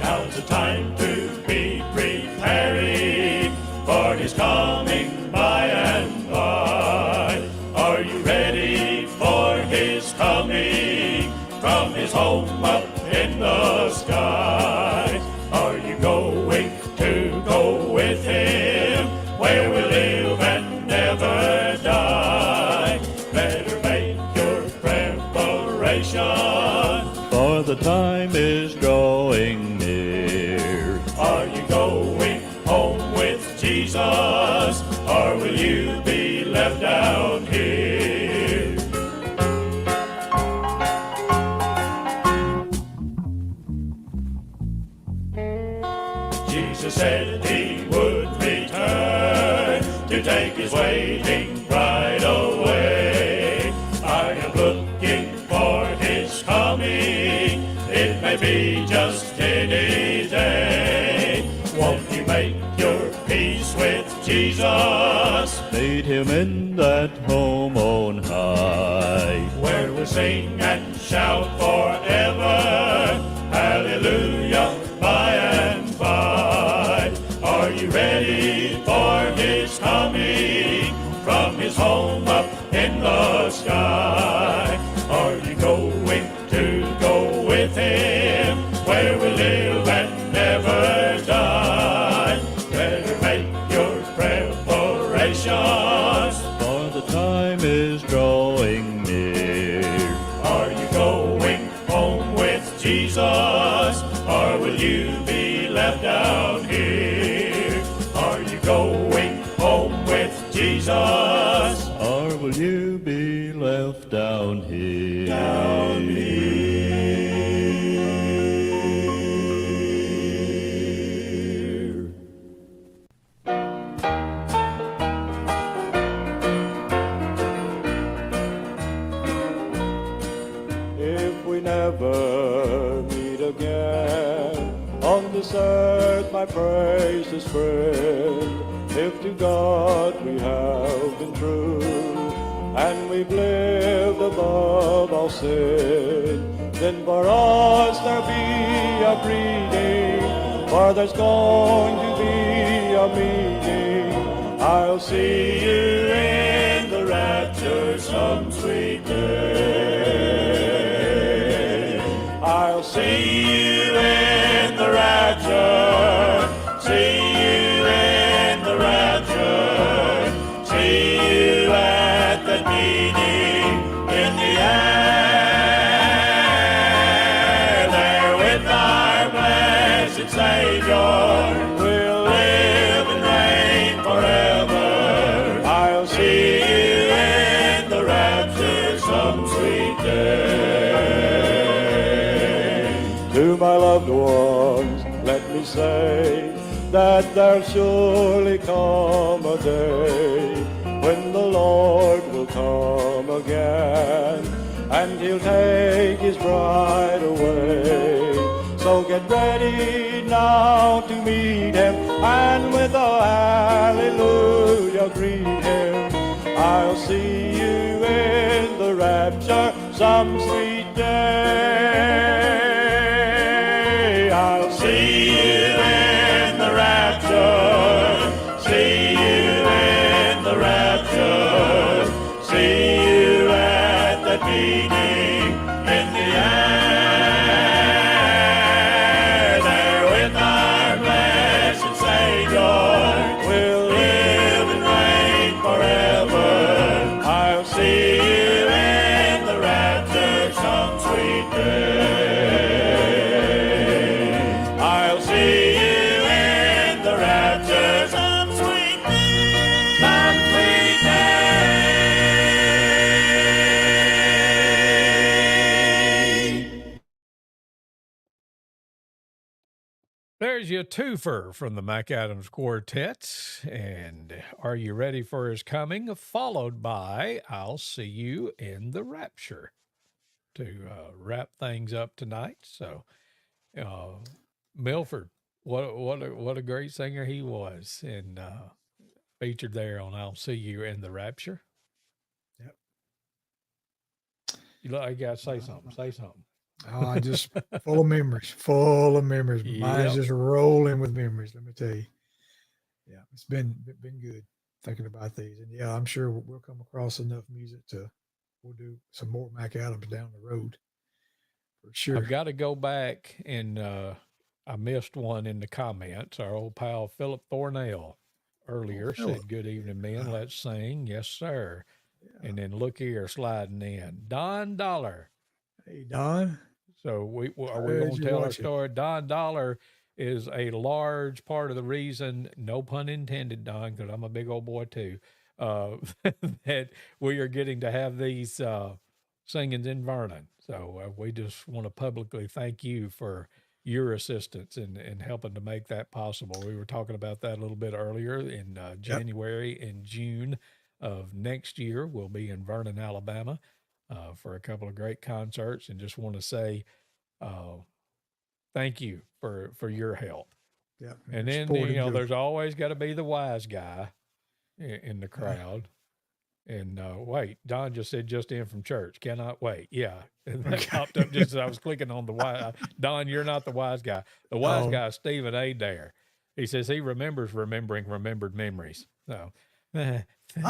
[SPEAKER 4] Now's the time to be preparing for his coming by and by. Are you ready for his coming from his home up in the sky? Are you going to go with him where we live and never die? Better make your preparation, for the time is drawing near. Are you going home with Jesus, or will you be left down here? Jesus said he would return to take his waiting bride away. I am looking for his coming. It may be just any day. Won't you make your peace with Jesus? Meet him in that home on high, where we'll sing and shout forever. Hallelujah, by and by. Are you ready for his coming from his home up in the sky? Are you going to go with him where we live and never die? Better make your preparations, for the time is drawing near. Are you going home with Jesus, or will you be left down here? Are you going home with Jesus, or will you be left down here? Down here. If we never meet again on this earth, my precious friend, if to God we have been true, and we've lived above all sin, then for us there be a greeting, for there's going to be a meeting. I'll see you in the rapture some sweet day. I'll see you in the rapture, see you in the rapture, see you at that meeting in the air. There with our blessed Savior, we'll live and reign forever. I'll see you in the rapture some sweet day. To my loved ones, let me say that there'll surely come a day when the Lord will come again, and he'll take his bride away. So get ready now to meet him, and with a hallelujah greet him. I'll see you in the rapture some sweet day. I'll see you in the rapture, see you in the rapture, see you at that meeting in the air. There with our blessed Savior, we'll live and reign forever. I'll see you in the rapture some sweet day.
[SPEAKER 2] there's your twofer from the Mac Adams Quartet. And Are You Ready for His Coming? Followed by I'll See You in the Rapture to wrap things up tonight. So, Milford, what a great singer he was, and featured there on I'll See You in the Rapture.
[SPEAKER 3] Yep.
[SPEAKER 2] You look like you got to say something. Say something.
[SPEAKER 3] Oh, I just full of memories, full of memories. Mine's just rolling with memories. Let me tell you. Yeah, it's been good thinking about these, and yeah, I'm sure we'll come across enough music we'll do some more Mac Adams down the road for sure.
[SPEAKER 2] I've got to go back and I missed one in the comments. Our old pal Philip Thornell earlier said, "Good evening, men. Let's sing." Yes, sir. Yeah. And then look here, sliding in Don Dollar.
[SPEAKER 3] Hey, Don.
[SPEAKER 2] So are we going to tell our story? Don Dollar is a large part of the reason, no pun intended, Don, because I'm a big old boy too, that we are getting to have these singings in Vernon. So we just want to publicly thank you for your assistance in helping to make that possible. We were talking about that a little bit earlier in January and June of next year. We'll be in Vernon, Alabama. For a couple of great concerts, and just want to say thank you for your help.
[SPEAKER 3] Yeah,
[SPEAKER 2] and then there's always got to be the wise guy in the crowd. And wait, Don just said just in from church. Cannot wait. Yeah, and that popped up just as I was clicking on the wise. Don, you're not the wise guy. The wise guy is Stephen Adair. He says he remembered memories. So
[SPEAKER 3] I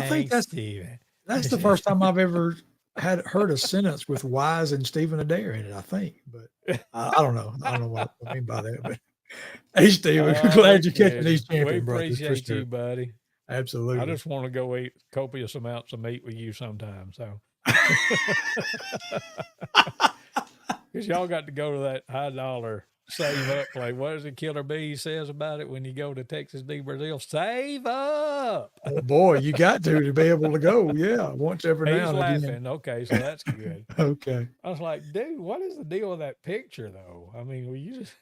[SPEAKER 3] think that's
[SPEAKER 2] Stephen.
[SPEAKER 3] That's the first time I've ever heard a sentence with Wise and Stephen Adair in it, I think, but I don't know. I don't know what I mean by that, but hey, Stephen, glad you're catching these champion brothers.
[SPEAKER 2] We appreciate you, buddy.
[SPEAKER 3] Absolutely.
[SPEAKER 2] I just want to go eat copious amounts of meat with you sometime. So, because y'all got to go to that high dollar save up play. What does the Killer Bee says about it when you go to Texas de Brazil? Save up.
[SPEAKER 3] Oh boy, you got to be able to go. Yeah, once every now and
[SPEAKER 2] laughing.
[SPEAKER 3] again.
[SPEAKER 2] Okay, so that's good.
[SPEAKER 3] Okay.
[SPEAKER 2] I was like, dude, what is the deal with that picture though? I mean, were you just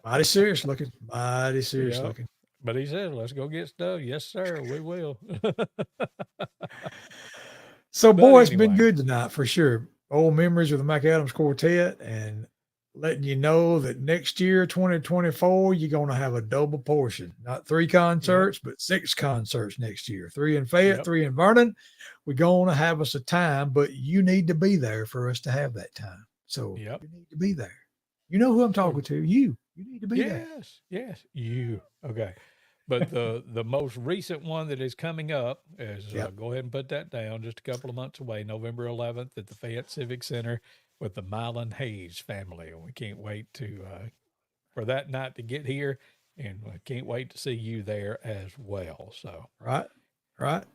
[SPEAKER 3] mighty serious looking? Mighty serious looking.
[SPEAKER 2] But he said, let's go get stuff. Yes, sir, we will.
[SPEAKER 3] So, boy, it's been good tonight for sure. Old memories of the Mac Adams Quartet, and letting you know that next year, 2024, you're going to have a double portion. Not 3 concerts, but 6 concerts next year. 3 in Fayette, 3 in Vernon. We're going to have us a time, but you need to be there for us to have that time. So you need to be there. You know who I'm talking to. You need to be there.
[SPEAKER 2] Yes, you. Okay. But the most recent one that is coming up is, go ahead and put that down, just a couple of months away, November 11th at the Fayette Civic Center with the Neal Hayes family. And we can't wait for that night to get here, and we can't wait to see you there as well. So
[SPEAKER 3] Right.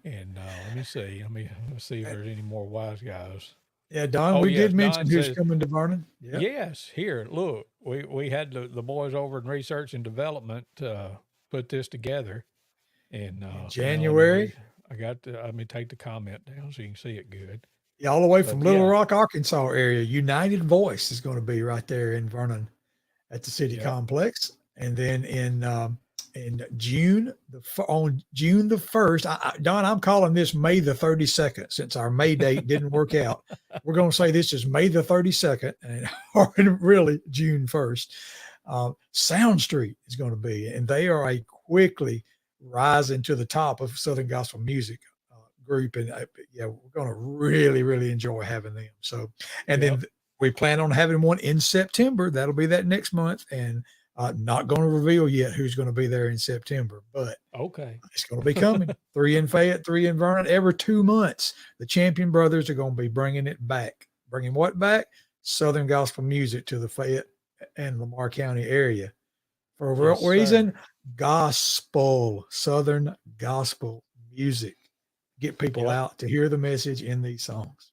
[SPEAKER 2] And let me see. Let's see if there's any more wise guys.
[SPEAKER 3] Yeah, Don, we did mention who's coming to Vernon.
[SPEAKER 2] Yep. Yes, here, look, we had the boys over in research and development put this together in
[SPEAKER 3] January.
[SPEAKER 2] Let me take the comment down so you can see it good.
[SPEAKER 3] Yeah, all the way from Little Rock, Arkansas area. United Voice is going to be right there in Vernon at the city complex. And then in June, on June the 1st, Don, I'm calling this May the 32nd since our May date didn't work out. We're going to say this is May the 32nd or really June 1st. Sound Street is going to be, and they are a quickly rising to the top of Southern gospel music group. And we're going to really, really enjoy having them. So, and then we plan on having one in September. That'll be that next month. And not going to reveal yet who's going to be there in September, but it's going to be coming. 3 in Fayette, 3 in Vernon. Every 2 months, the Champion Brothers are going to be bringing it back. Bringing what back? Southern gospel music to the Fayette and Lamar County area. For what reason? Gospel, Southern gospel music. Get people out to hear the message in these songs.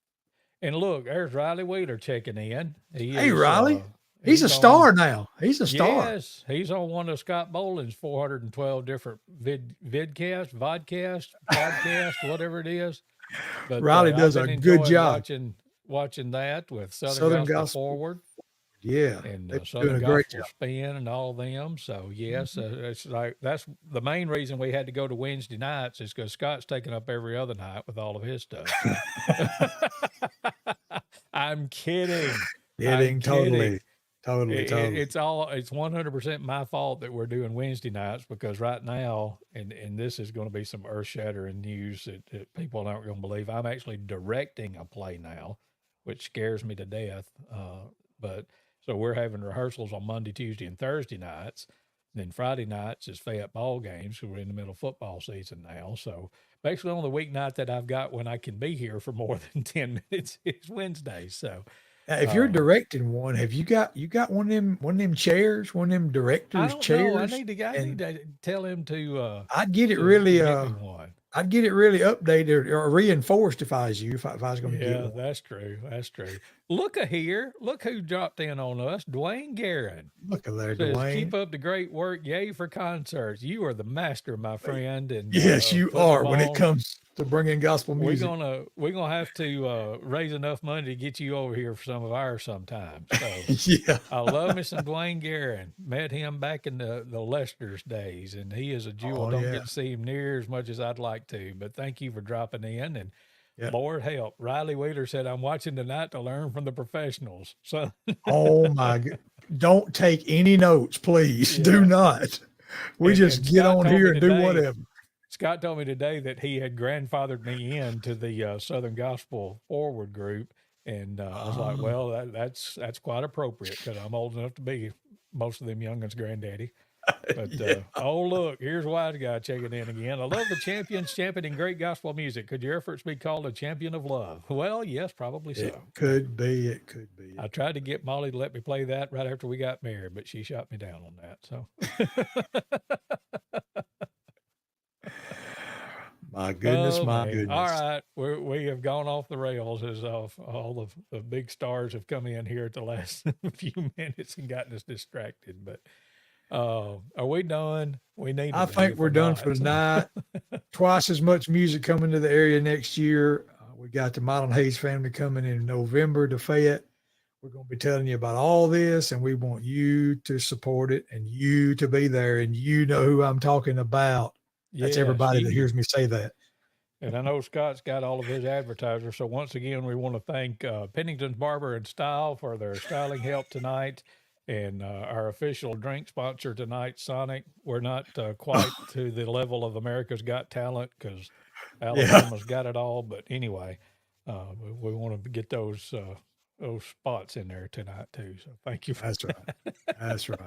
[SPEAKER 2] And look, there's Riley Wheeler checking in.
[SPEAKER 3] Riley. He's a star now. He's a star.
[SPEAKER 2] Yes, he's on one of Scott Boland's 412 different vodcast, podcast, whatever it is. But
[SPEAKER 3] Riley does a good job
[SPEAKER 2] watching that with Southern Gospel Forward.
[SPEAKER 3] Yeah,
[SPEAKER 2] and
[SPEAKER 3] they're doing
[SPEAKER 2] Southern
[SPEAKER 3] a great
[SPEAKER 2] Gospel
[SPEAKER 3] job.
[SPEAKER 2] Spin and all them. So yes, it's like that's the main reason we had to go to Wednesday nights is because Scott's taking up every other night with all of his stuff. So I'm kidding. I'm
[SPEAKER 3] Kidding,
[SPEAKER 2] kidding.
[SPEAKER 3] totally, totally, totally.
[SPEAKER 2] It's 100% my fault that we're doing Wednesday nights because right now, and this is going to be some earth shattering news that people aren't going to believe. I'm actually directing a play now, which scares me to death. But so we're having rehearsals on Monday, Tuesday, and Thursday nights. Then Friday nights is Fayette ball games. So we're in the middle of football season now. So basically, on the weeknight that I've got when I can be here for more than 10 minutes is Wednesday. So
[SPEAKER 3] Now, if you're directing one, have you got one of them chairs, one of them
[SPEAKER 2] I
[SPEAKER 3] directors
[SPEAKER 2] don't know.
[SPEAKER 3] chairs?
[SPEAKER 2] I need
[SPEAKER 3] And
[SPEAKER 2] to tell him
[SPEAKER 3] I'd get it
[SPEAKER 2] to
[SPEAKER 3] really
[SPEAKER 2] get me one.
[SPEAKER 3] I'd get it really updated or reinforced if I was you, if I was going to get
[SPEAKER 2] Yeah,
[SPEAKER 3] one.
[SPEAKER 2] that's true. That's true. Look a here. Look who dropped in on us. Dwayne Guerin
[SPEAKER 3] Look at there,
[SPEAKER 2] says,
[SPEAKER 3] Dwayne.
[SPEAKER 2] "Keep up the great work. Yay for concerts. You are the master, my friend." And
[SPEAKER 3] Yes, you
[SPEAKER 2] putting
[SPEAKER 3] are
[SPEAKER 2] them
[SPEAKER 3] when it
[SPEAKER 2] on.
[SPEAKER 3] comes to bringing gospel music.
[SPEAKER 2] We're gonna have to raise enough money to get you over here for some of ours sometime. So
[SPEAKER 3] Yeah.
[SPEAKER 2] I love me some Dwayne Guerin. Met him back in the Lester's days, and he is a jewel.
[SPEAKER 3] Oh,
[SPEAKER 2] Don't
[SPEAKER 3] yeah.
[SPEAKER 2] get to see him near as much as I'd like to, but thank you for dropping in. And
[SPEAKER 3] Yeah.
[SPEAKER 2] Lord help, Riley Wheeler said, "I'm watching tonight to learn from the professionals." So
[SPEAKER 3] Oh my God. Don't take any notes, please. Do
[SPEAKER 2] yeah,
[SPEAKER 3] not. We just
[SPEAKER 2] and
[SPEAKER 3] get
[SPEAKER 2] Scott
[SPEAKER 3] on
[SPEAKER 2] told
[SPEAKER 3] here
[SPEAKER 2] me
[SPEAKER 3] and do
[SPEAKER 2] today.
[SPEAKER 3] whatever.
[SPEAKER 2] Scott told me today that he had grandfathered me into the Southern Gospel Forward group, and I was like,
[SPEAKER 3] Oh,
[SPEAKER 2] "Well, that's quite appropriate because I'm old enough to be most of them youngins' granddaddy." But
[SPEAKER 3] yeah.
[SPEAKER 2] oh look, here's Wise Guy checking in again. I love the champions championing great gospel music. Could your efforts be called a champion of love? Well, yes, probably
[SPEAKER 3] It
[SPEAKER 2] so.
[SPEAKER 3] could be. It could be.
[SPEAKER 2] I tried to get Molly to let me play that right after we got married, but she shot me down on that. So.
[SPEAKER 3] My goodness,
[SPEAKER 2] Oh
[SPEAKER 3] my
[SPEAKER 2] man! All
[SPEAKER 3] goodness.
[SPEAKER 2] right, we have gone off the rails as all of the big stars have come in here at the last few minutes and gotten us distracted. But are we done? We need to
[SPEAKER 3] I
[SPEAKER 2] be
[SPEAKER 3] think
[SPEAKER 2] if
[SPEAKER 3] we're
[SPEAKER 2] we're
[SPEAKER 3] done for
[SPEAKER 2] not. So.
[SPEAKER 3] tonight. Twice as much music coming to the area next year. We got the Modern Hayes family coming in November to Fayette. We're going to be telling you about all this, and we want you to support it and you to be there. And you know who I'm talking about. That's
[SPEAKER 2] Yes,
[SPEAKER 3] everybody that
[SPEAKER 2] you.
[SPEAKER 3] hears me say that.
[SPEAKER 2] And I know Scott's got all of his advertisers. So once again, we want to thank Pennington's Barber and Style for their styling help tonight. And our official drink sponsor tonight, Sonic. We're not quite to the level of America's Got Talent because
[SPEAKER 3] Yeah,
[SPEAKER 2] Alabama's got it all. But anyway, we want to get those spots in there tonight too. So thank you for
[SPEAKER 3] that's right. That's right.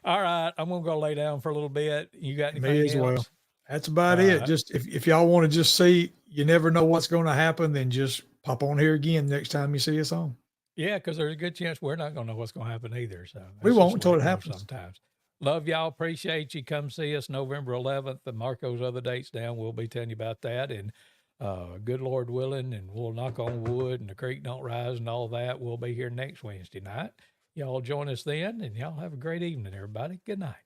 [SPEAKER 2] All right, I'm gonna go lay down for a little bit. You got
[SPEAKER 3] Me
[SPEAKER 2] anything
[SPEAKER 3] as well.
[SPEAKER 2] else?
[SPEAKER 3] That's
[SPEAKER 2] All
[SPEAKER 3] about it.
[SPEAKER 2] right.
[SPEAKER 3] Just if y'all want to just see, you never know what's going to happen, then just pop on here again next time you see us on.
[SPEAKER 2] Yeah, because there's a good chance we're not gonna know what's gonna happen either. So
[SPEAKER 3] We
[SPEAKER 2] that's
[SPEAKER 3] won't
[SPEAKER 2] just the way
[SPEAKER 3] until
[SPEAKER 2] it
[SPEAKER 3] it
[SPEAKER 2] goes
[SPEAKER 3] happens.
[SPEAKER 2] sometimes. Love y'all. Appreciate you. Come see us November 11th. And mark those other dates down. We'll be telling you about that. And good Lord willing, and we'll knock on wood and the creek don't rise and all that. We'll be here next Wednesday night. Y'all join us then, and y'all have a great evening, everybody. Good night.